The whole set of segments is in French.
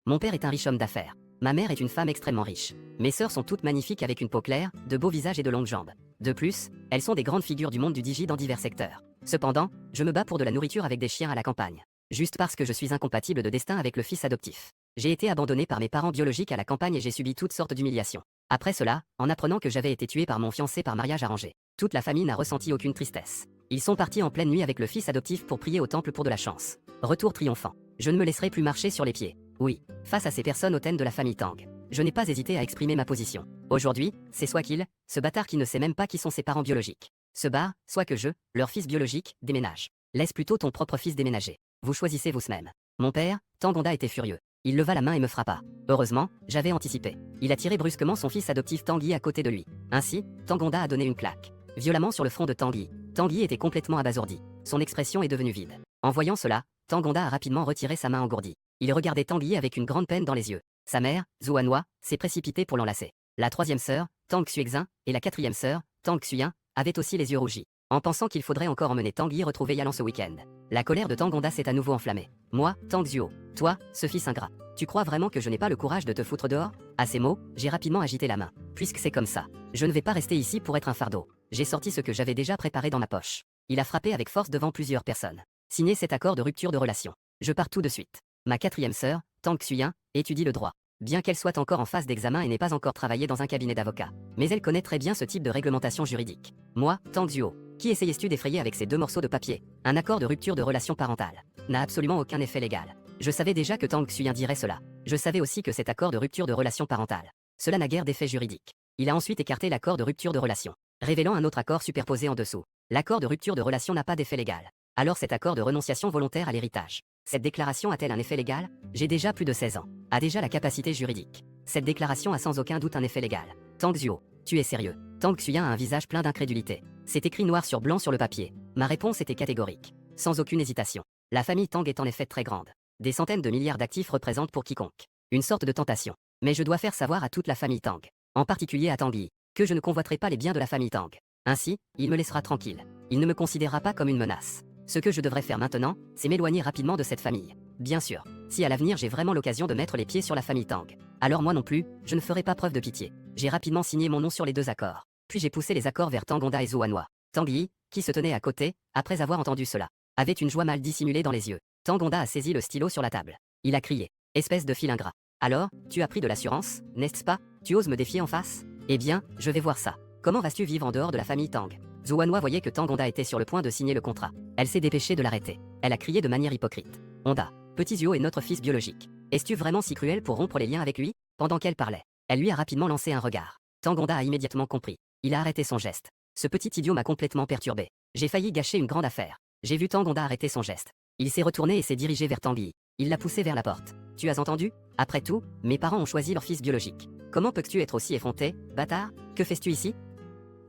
Mon père est un riche homme d'affaires. Ma mère est une femme extrêmement riche. Mes sœurs sont toutes magnifiques avec une peau claire, de beaux visages et de longues jambes. De plus, elles sont des grandes figures du monde du digi dans divers secteurs. Cependant, je me bats pour de la nourriture avec des chiens à la campagne. Juste parce que je suis incompatible de destin avec le fils adoptif. J'ai été abandonné par mes parents biologiques à la campagne et j'ai subi toutes sortes d'humiliations. Après cela, en apprenant que j'avais été tué par mon fiancé par mariage arrangé, toute la famille n'a ressenti aucune tristesse. Ils sont partis en pleine nuit avec le fils adoptif pour prier au temple pour de la chance. Retour triomphant. Je ne me laisserai plus marcher sur les pieds. Oui, face à ces personnes hautaines de la famille Tang, je n'ai pas hésité à exprimer ma position. Aujourd'hui, c'est soit qu'il, ce bâtard qui ne sait même pas qui sont ses parents biologiques, se barre, soit que je, leur fils biologique, déménage. Laisse plutôt ton propre fils déménager. Vous choisissez vous-même. Mon père, Tangonda était furieux. Il leva la main et me frappa. Heureusement, j'avais anticipé. Il a tiré brusquement son fils adoptif Tanguy à côté de lui. Ainsi, Tangonda a donné une claque violemment sur le front de Tanguy. Tanguy était complètement abasourdi. Son expression est devenue vide. En voyant cela, Tangonda a rapidement retiré sa main engourdie. Il regardait Tanguy avec une grande peine dans les yeux. Sa mère, Zhuanhua, s'est précipitée pour l'enlacer. La troisième sœur, Tang Xuexin, et la quatrième sœur, Tang Xuyin, avaient aussi les yeux rougis, en pensant qu'il faudrait encore emmener Tanguy retrouver Yalan ce week-end. La colère de Tangonda s'est à nouveau enflammée. Moi, Tang Xuo, toi, ce fils ingrat, tu crois vraiment que je n'ai pas le courage de te foutre dehors? À ces mots, j'ai rapidement agité la main. Puisque c'est comme ça, je ne vais pas rester ici pour être un fardeau. J'ai sorti ce que j'avais déjà préparé dans ma poche. Il a frappé avec force devant plusieurs personnes. Signé cet accord de rupture de relation. Je pars tout de suite. Ma quatrième sœur, Tang Xuyin, étudie le droit. Bien qu'elle soit encore en phase d'examen et n'ait pas encore travaillé dans un cabinet d'avocat. Mais elle connaît très bien ce type de réglementation juridique. Moi, Tang Xuo, qui essayais-tu d'effrayer avec ces deux morceaux de papier? Un accord de rupture de relation parentale n'a absolument aucun effet légal. Je savais déjà que Tang Xuyin dirait cela. Je savais aussi que cet accord de rupture de relation parentale, cela n'a guère d'effet juridique. Il a ensuite écarté l'accord de rupture de relation, révélant un autre accord superposé en dessous. L'accord de rupture de relation n'a pas d'effet légal. Alors cet accord de renonciation volontaire à l'héritage. Cette déclaration a-t-elle un effet légal? J'ai déjà plus de 16 ans. A déjà la capacité juridique. Cette déclaration a sans aucun doute un effet légal. Tang Xuo, tu es sérieux? Tang Xuyin a un visage plein d'incrédulité. C'est écrit noir sur blanc sur le papier. Ma réponse était catégorique. Sans aucune hésitation. La famille Tang est en effet très grande. Des centaines de milliards d'actifs représentent pour quiconque une sorte de tentation. Mais je dois faire savoir à toute la famille Tang, en particulier à Tanguy, que je ne convoiterai pas les biens de la famille Tang. Ainsi, il me laissera tranquille. Il ne me considérera pas comme une menace. Ce que je devrais faire maintenant, c'est m'éloigner rapidement de cette famille. Bien sûr, si à l'avenir j'ai vraiment l'occasion de mettre les pieds sur la famille Tang, alors moi non plus, je ne ferai pas preuve de pitié. J'ai rapidement signé mon nom sur les deux accords. Puis j'ai poussé les accords vers Tangonda et Zhuanhua. Tanguy, qui se tenait à côté, après avoir entendu cela, avait une joie mal dissimulée dans les yeux. Tangonda a saisi le stylo sur la table. Il a crié. Espèce de fil ingrat. Alors, tu as pris de l'assurance, n'est-ce pas? Tu oses me défier en face? Eh bien, je vais voir ça. Comment vas-tu vivre en dehors de la famille Tang? Zhuanhua voyait que Tangonda était sur le point de signer le contrat. Elle s'est dépêchée de l'arrêter. Elle a crié de manière hypocrite. Honda, petit Zuo est notre fils biologique. Es-tu vraiment si cruel pour rompre les liens avec lui? Pendant qu'elle parlait, elle lui a rapidement lancé un regard. Tangonda a immédiatement compris. Il a arrêté son geste. Ce petit idiot m'a complètement perturbé. J'ai failli gâcher une grande affaire. J'ai vu Tangonda arrêter son geste. Il s'est retourné et s'est dirigé vers Tanguy. Il l'a poussé vers la porte. Tu as entendu? Après tout, mes parents ont choisi leur fils biologique. Comment peux-tu être aussi effronté, bâtard? Que fais-tu ici?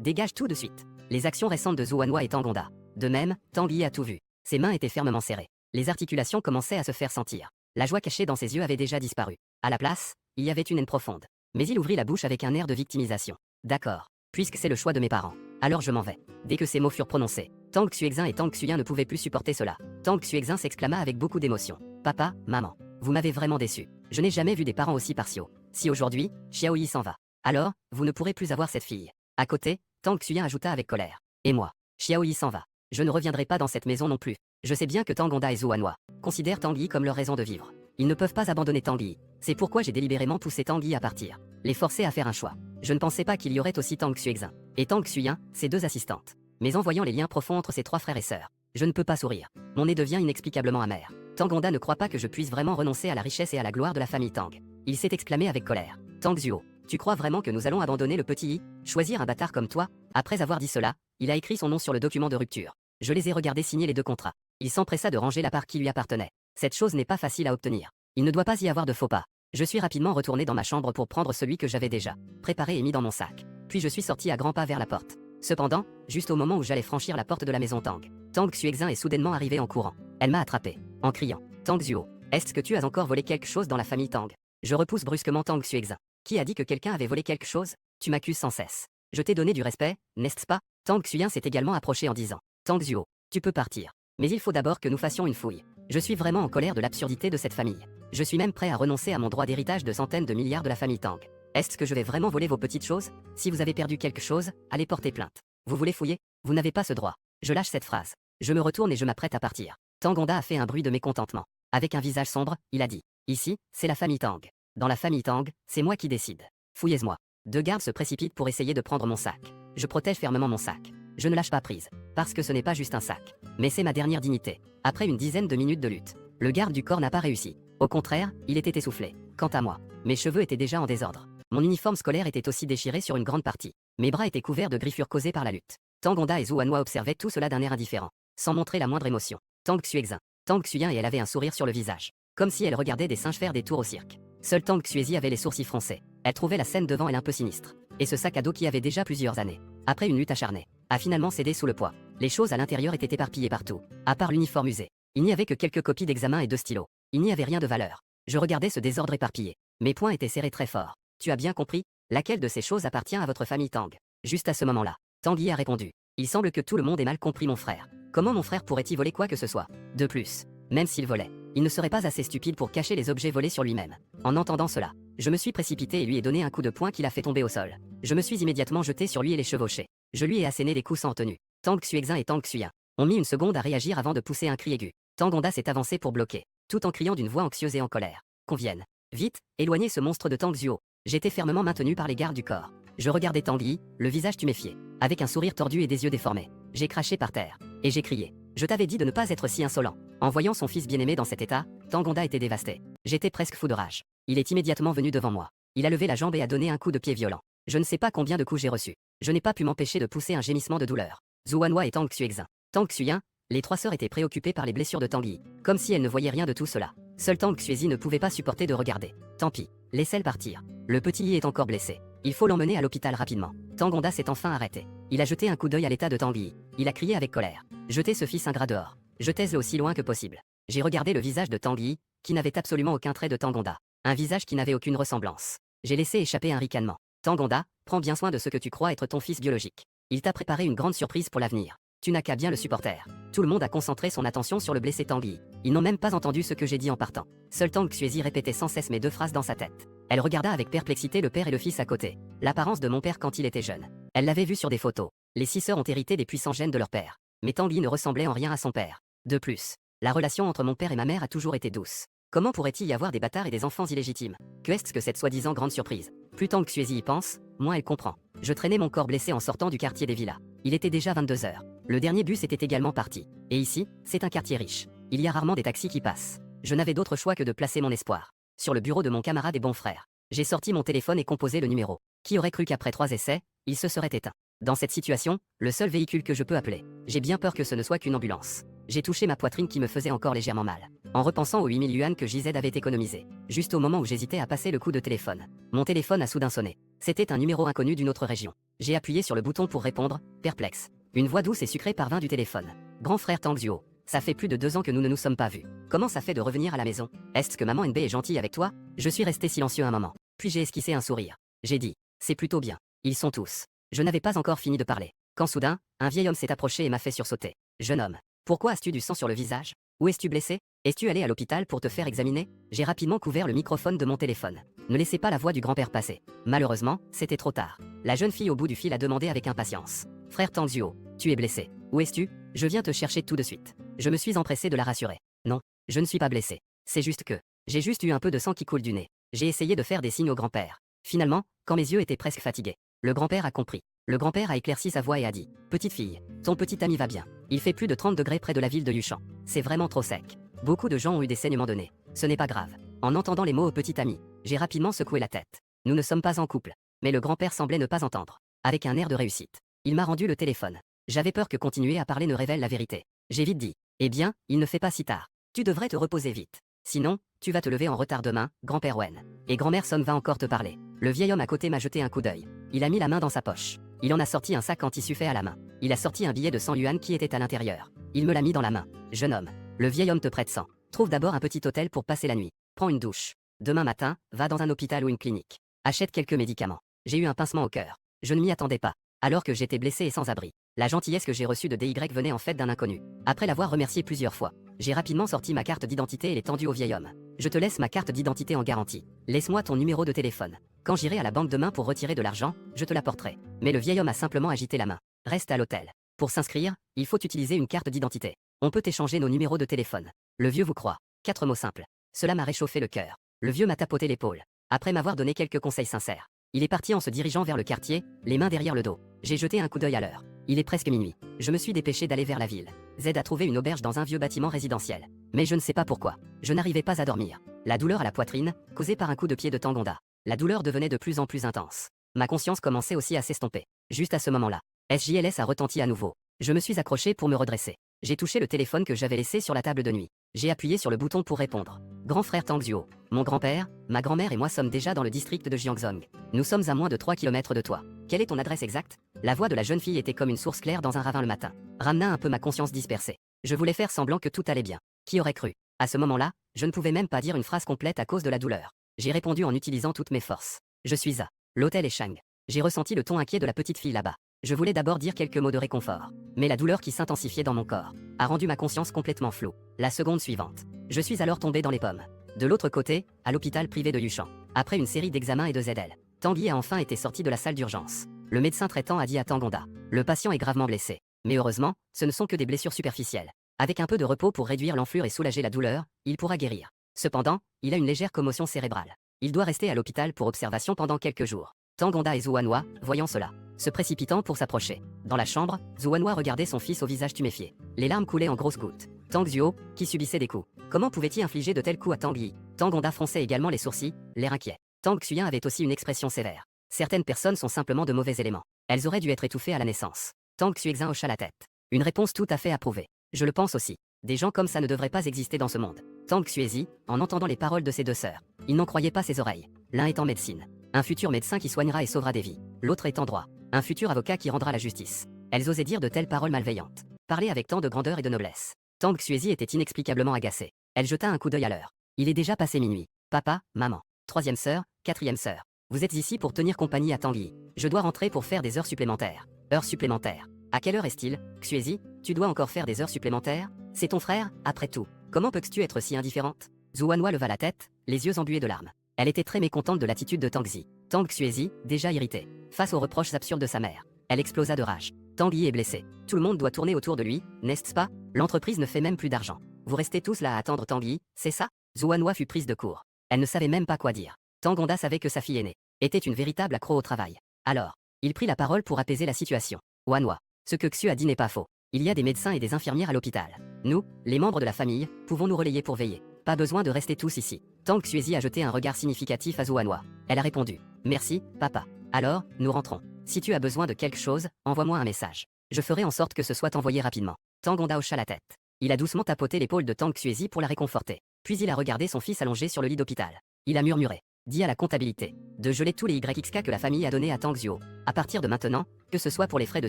Dégage tout de suite. Les actions récentes de Zhuanhua et Tangonda. De même, Tanguy a tout vu. Ses mains étaient fermement serrées. Les articulations commençaient à se faire sentir. La joie cachée dans ses yeux avait déjà disparu. À la place, il y avait une haine profonde. Mais il ouvrit la bouche avec un air de victimisation. D'accord. Puisque c'est le choix de mes parents, alors je m'en vais. Dès que ces mots furent prononcés, Tang Xuexin et Tang Xuyin ne pouvaient plus supporter cela. Tang Xuexin s'exclama avec beaucoup d'émotion. Papa, maman, vous m'avez vraiment déçu. Je n'ai jamais vu des parents aussi partiaux. Si aujourd'hui, Xiaoyi s'en va, alors, vous ne pourrez plus avoir cette fille. À côté, Tang Xuyin ajouta avec colère. Et moi, Xiaoyi s'en va. Je ne reviendrai pas dans cette maison non plus. Je sais bien que Tangonda et Zhuanhua considèrent Tanguy comme leur raison de vivre. Ils ne peuvent pas abandonner Tanguy. C'est pourquoi j'ai délibérément poussé Tanguy à partir. Les forcer à faire un choix. Je ne pensais pas qu'il y aurait aussi Tang Xuexin et Tang Xuyin, ses deux assistantes. Mais en voyant les liens profonds entre ses trois frères et sœurs, je ne peux pas sourire. Mon nez devient inexplicablement amer. Tangonda ne croit pas que je puisse vraiment renoncer à la richesse et à la gloire de la famille Tang. Il s'est exclamé avec colère. Tang Xuo, tu crois vraiment que nous allons abandonner le petit Yi? Choisir un bâtard comme toi? Après avoir dit cela, il a écrit son nom sur le document de rupture. Je les ai regardés signer les deux contrats. Il s'empressa de ranger la part qui lui appartenait. Cette chose n'est pas facile à obtenir. Il ne doit pas y avoir de faux pas. Je suis rapidement retourné dans ma chambre pour prendre celui que j'avais déjà préparé et mis dans mon sac. Puis je suis sorti à grands pas vers la porte. Cependant, juste au moment où j'allais franchir la porte de la maison Tang, Tang Xuexin est soudainement arrivée en courant. Elle m'a attrapé, en criant. Tang Xuo, est-ce que tu as encore volé quelque chose dans la famille Tang? Je repousse brusquement Tang Xuexin. Qui a dit que quelqu'un avait volé quelque chose? Tu m'accuses sans cesse. Je t'ai donné du respect, n'est-ce pas? Tang Xuyin s'est également approché en disant. Tang Xuo, tu peux partir. Mais il faut d'abord que nous fassions une fouille. Je suis vraiment en colère de l'absurdité de cette famille. Je suis même prêt à renoncer à mon droit d'héritage de centaines de milliards de la famille Tang. Est-ce que je vais vraiment voler vos petites choses? Si vous avez perdu quelque chose, allez porter plainte. Vous voulez fouiller? Vous n'avez pas ce droit. Je lâche cette phrase. Je me retourne et je m'apprête à partir. Tang Honda a fait un bruit de mécontentement. Avec un visage sombre, il a dit. Ici, c'est la famille Tang. Dans la famille Tang, c'est moi qui décide. Fouillez-moi. Deux gardes se précipitent pour essayer de prendre mon sac. Je protège fermement mon sac. Je ne lâche pas prise. Parce que ce n'est pas juste un sac. Mais c'est ma dernière dignité. Après une dizaine de minutes de lutte, le garde du corps n'a pas réussi. Au contraire, il était essoufflé. Quant à moi, mes cheveux étaient déjà en désordre. Mon uniforme scolaire était aussi déchiré sur une grande partie. Mes bras étaient couverts de griffures causées par la lutte. Tang Honda et Zhou Hanwha observaient tout cela d'un air indifférent, sans montrer la moindre émotion. Tang Xuexin. Tang Xuyen et elle avait un sourire sur le visage, comme si elle regardait des singes faire des tours au cirque. Seule Tang Xuezi avait les sourcils froncés. Elle trouvait la scène devant elle un peu sinistre. Et ce sac à dos qui avait déjà plusieurs années, après une lutte acharnée, a finalement cédé sous le poids. Les choses à l'intérieur étaient éparpillées partout, à part l'uniforme usé. Il n'y avait que quelques copies d'examen et 2 stylos. Il n'y avait rien de valeur. Je regardais ce désordre éparpillé. Mes poings étaient serrés très fort. Tu as bien compris? Laquelle de ces choses appartient à votre famille Tang? Juste à ce moment-là, Tanguy a répondu. Il semble que tout le monde ait mal compris mon frère. Comment mon frère pourrait-il voler quoi que ce soit? De plus, même s'il volait, il ne serait pas assez stupide pour cacher les objets volés sur lui-même. En entendant cela, je me suis précipité et lui ai donné un coup de poing qui l'a fait tomber au sol. Je me suis immédiatement jeté sur lui et les chevauché. Je lui ai asséné des coups sans tenue. Tang Xuexin et Tang Xuyen ont mis une seconde à réagir avant de pousser un cri aigu. Tang Honda s'est avancé pour bloquer, tout en criant d'une voix anxieuse et en colère. Qu'on vienne. Vite, éloignez ce monstre de Tang Xuo. J'étais fermement maintenu par les gardes du corps. Je regardais Tanguy, le visage tuméfié, avec un sourire tordu et des yeux déformés. J'ai craché par terre. Et j'ai crié. Je t'avais dit de ne pas être si insolent. En voyant son fils bien-aimé dans cet état, Tang Honda était dévasté. J'étais presque fou de rage. Il est immédiatement venu devant moi. Il a levé la jambe et a donné un coup de pied violent. Je ne sais pas combien de coups j'ai reçus. Je n'ai pas pu m'empêcher de pousser un gémissement de douleur. Zhou Hanwha et Tang Xuexin. Tang Xuyen, les trois sœurs étaient préoccupées par les blessures de Tanguy, comme si elles ne voyaient rien de tout cela. Seul Tang Xuezi ne pouvait pas supporter de regarder. Tant pis, laissez-le partir. Le petit Yi est encore blessé. Il faut l'emmener à l'hôpital rapidement. Tang Honda s'est enfin arrêté. Il a jeté un coup d'œil à l'état de Tanguy. Il a crié avec colère. Jetez ce fils ingrat dehors. Jetez-le aussi loin que possible. J'ai regardé le visage de Tanguy, qui n'avait absolument aucun trait de Tang Honda. Un visage qui n'avait aucune ressemblance. J'ai laissé échapper un ricanement. Tang Honda, prends bien soin de ce que tu crois être ton fils biologique. Il t'a préparé une grande surprise pour l'avenir. Tu n'as qu'à bien le supporter. Tout le monde a concentré son attention sur le blessé Tanguy. Ils n'ont même pas entendu ce que j'ai dit en partant. Seul Tang Xuezi répétait sans cesse mes deux phrases dans sa tête. Elle regarda avec perplexité le père et le fils à côté. L'apparence de mon père quand il était jeune. Elle l'avait vu sur des photos. Les 6 sœurs ont hérité des puissants gènes de leur père. Mais Tanguy ne ressemblait en rien à son père. De plus, la relation entre mon père et ma mère a toujours été douce. Comment pourrait-il y avoir des bâtards et des enfants illégitimes? Que est-ce que cette soi-disant grande surprise? Plus Tang Xuezi y pense, moins elle comprend. Je traînais mon corps blessé en sortant du quartier des villas. Il était déjà 22 heures. Le dernier bus était également parti. Et ici, c'est un quartier riche. Il y a rarement des taxis qui passent. Je n'avais d'autre choix que de placer mon espoir sur le bureau de mon camarade et bon frère. J'ai sorti mon téléphone et composé le numéro. Qui aurait cru qu'après 3 essais, il se serait éteint? Dans cette situation, le seul véhicule que je peux appeler, j'ai bien peur que ce ne soit qu'une ambulance. J'ai touché ma poitrine qui me faisait encore légèrement mal, en repensant aux 8000 yuan que JZ avait économisés, juste au moment où j'hésitais à passer le coup de téléphone. Mon téléphone a soudain sonné. C'était un numéro inconnu d'une autre région. J'ai appuyé sur le bouton pour répondre, perplexe. Une voix douce et sucrée parvint du téléphone. Grand frère Tang Xuo, ça fait plus de 2 ans que nous ne nous sommes pas vus. Comment ça fait de revenir à la maison? Est-ce que maman NB est gentille avec toi? Je suis resté silencieux un moment. Puis j'ai esquissé un sourire. J'ai dit, c'est plutôt bien. Ils sont tous. Je n'avais pas encore fini de parler, quand soudain, un vieil homme s'est approché et m'a fait sursauter. Jeune homme, pourquoi as-tu du sang sur le visage? Où es-tu blessé? Es-tu allé à l'hôpital pour te faire examiner? J'ai rapidement couvert le microphone de mon téléphone. Ne laissez pas la voix du grand-père passer. Malheureusement, c'était trop tard. La jeune fille au bout du fil a demandé avec impatience. Frère Tang Xuo, tu es blessé. Où es-tu? Je viens te chercher tout de suite. Je me suis empressé de la rassurer. Non, je ne suis pas blessé. C'est juste que j'ai juste eu un peu de sang qui coule du nez. J'ai essayé de faire des signes au grand-père. Finalement, quand mes yeux étaient presque fatigués, le grand-père a compris. Le grand-père a éclairci sa voix et a dit « Petite fille, ton petit ami va bien. Il fait plus de 30 degrés près de la ville de Lushan. C'est vraiment trop sec. Beaucoup de gens ont eu des saignements de nez. Ce n'est pas grave. » En entendant les mots au petit ami, j'ai rapidement secoué la tête. Nous ne sommes pas en couple. Mais le grand-père semblait ne pas entendre. Avec un air de réussite, il m'a rendu le téléphone. J'avais peur que continuer à parler ne révèle la vérité. J'ai vite dit « Eh bien, il ne fait pas si tard. Tu devrais te reposer vite. Sinon, tu vas te lever en retard demain, grand-père Wen. Et grand-mère Son va encore te parler. » Le vieil homme à côté m'a jeté un coup d'œil. Il a mis la main dans sa poche. Il en a sorti un sac en tissu fait à la main. Il a sorti un billet de 100 yuan qui était à l'intérieur. Il me l'a mis dans la main. Jeune homme, le vieil homme te prête 100. Trouve d'abord un petit hôtel pour passer la nuit. Prends une douche. Demain matin, va dans un hôpital ou une clinique. Achète quelques médicaments. J'ai eu un pincement au cœur. Je ne m'y attendais pas. Alors que j'étais blessé et sans abri. La gentillesse que j'ai reçue de DY venait en fait d'un inconnu. Après l'avoir remercié plusieurs fois, j'ai rapidement sorti ma carte d'identité et l'ai tendue au vieil homme. Je te laisse ma carte d'identité en garantie. Laisse-moi ton numéro de téléphone. Quand j'irai à la banque demain pour retirer de l'argent, je te l'apporterai. Mais le vieil homme a simplement agité la main. Reste à l'hôtel. Pour s'inscrire, il faut utiliser une carte d'identité. On peut échanger nos numéros de téléphone. Le vieux vous croit. 4 mots simples. Cela m'a réchauffé le cœur. Le vieux m'a tapoté l'épaule. Après m'avoir donné quelques conseils sincères, il est parti en se dirigeant vers le quartier, les mains derrière le dos. J'ai jeté un coup d'œil à l'heure. Il est presque minuit. Je me suis dépêché d'aller vers la ville. Z a trouvé une auberge dans un vieux bâtiment résidentiel. Mais je ne sais pas pourquoi. Je n'arrivais pas à dormir. La douleur à la poitrine, causée par un coup de pied de Tangonda. La douleur devenait de plus en plus intense. Ma conscience commençait aussi à s'estomper. Juste à ce moment-là, SJLS a retenti à nouveau. Je me suis accroché pour me redresser. J'ai touché le téléphone que j'avais laissé sur la table de nuit. J'ai appuyé sur le bouton pour répondre. Grand frère Tangzuo, mon grand-père, ma grand-mère et moi sommes déjà dans le district de Jiangzong. Nous sommes à moins de 3 km de toi. Quelle est ton adresse exacte? La voix de la jeune fille était comme une source claire dans un ravin le matin, ramena un peu ma conscience dispersée. Je voulais faire semblant que tout allait bien. Qui aurait cru? À ce moment-là, je ne pouvais même pas dire une phrase complète à cause de la douleur. J'ai répondu en utilisant toutes mes forces. Je suis à l'hôtel Eshang. J'ai ressenti le ton inquiet de la petite fille là-bas. Je voulais d'abord dire quelques mots de réconfort, mais la douleur qui s'intensifiait dans mon corps a rendu ma conscience complètement floue. La seconde suivante, je suis alors tombé dans les pommes. De l'autre côté, à l'hôpital privé de Yushan, après une série d'examens et de ZL, Tanguy a enfin été sorti de la salle d'urgence. Le médecin traitant a dit à Tangonda, le patient est gravement blessé. Mais heureusement, ce ne sont que des blessures superficielles. Avec un peu de repos pour réduire l'enflure et soulager la douleur, il pourra guérir. Cependant, il a une légère commotion cérébrale. Il doit rester à l'hôpital pour observation pendant quelques jours. Tangonda et Zhuanhua, voyant cela, se précipitant pour s'approcher. Dans la chambre, Zhuanhua regardait son fils au visage tuméfié. Les larmes coulaient en grosses gouttes. Tang Xuo, qui subissait des coups. Comment pouvait-il infliger de tels coups à Tang Yi? Tangonda fronçait également les sourcils, l'air inquiet. Tang Xuyen avait aussi une expression sévère. Certaines personnes sont simplement de mauvais éléments. Elles auraient dû être étouffées à la naissance. Tang Xuexin hocha la tête. Une réponse tout à fait approuvée. Je le pense aussi. Des gens comme ça ne devraient pas exister dans ce monde. Tang Xuezi, en entendant les paroles de ses deux sœurs, il n'en croyait pas ses oreilles. L'un est en médecine. Un futur médecin qui soignera et sauvera des vies. L'autre est en droit. Un futur avocat qui rendra la justice. Elles osaient dire de telles paroles malveillantes. Parler avec tant de grandeur et de noblesse. Tang Xuezi était inexplicablement agacée. Elle jeta un coup d'œil à l'heure. Il est déjà passé minuit. Papa, maman, troisième sœur, quatrième sœur. Vous êtes ici pour tenir compagnie à Tanguy. Je dois rentrer pour faire des heures supplémentaires. Heures supplémentaires. À quelle heure est-il, Xuezi? Tu dois encore faire des heures supplémentaires? C'est ton frère, après tout. Comment peux-tu être si indifférente? Zhuanhua leva la tête, les yeux embués de larmes. Elle était très mécontente de l'attitude de Tangzi. Tang Xuezi, déjà irritée, face aux reproches absurdes de sa mère. Elle explosa de rage. Tanguy est blessé. Tout le monde doit tourner autour de lui, n'est-ce pas? L'entreprise ne fait même plus d'argent. Vous restez tous là à attendre Tanguy, c'est ça? Zhuanhua fut prise de court. Elle ne savait même pas quoi dire. Tangonda savait que sa fille aînée était une véritable accro au travail. Alors, il prit la parole pour apaiser la situation. Wanhua, ce que Xu a dit n'est pas faux. Il y a des médecins et des infirmières à l'hôpital. Nous, les membres de la famille, pouvons nous relayer pour veiller. Pas besoin de rester tous ici. Tang Xuezi a jeté un regard significatif à Zhuanhua. Elle a répondu. Merci, papa. Alors, nous rentrons. Si tu as besoin de quelque chose, envoie-moi un message. Je ferai en sorte que ce soit envoyé rapidement. Tangonda hocha la tête. Il a doucement tapoté l'épaule de Tang Xuezi pour la réconforter. Puis il a regardé son fils allongé sur le lit d'hôpital. Il a murmuré. Dit à la comptabilité de geler tous les YXK que la famille a donnés à Tang Xuo. À partir de maintenant, que ce soit pour les frais de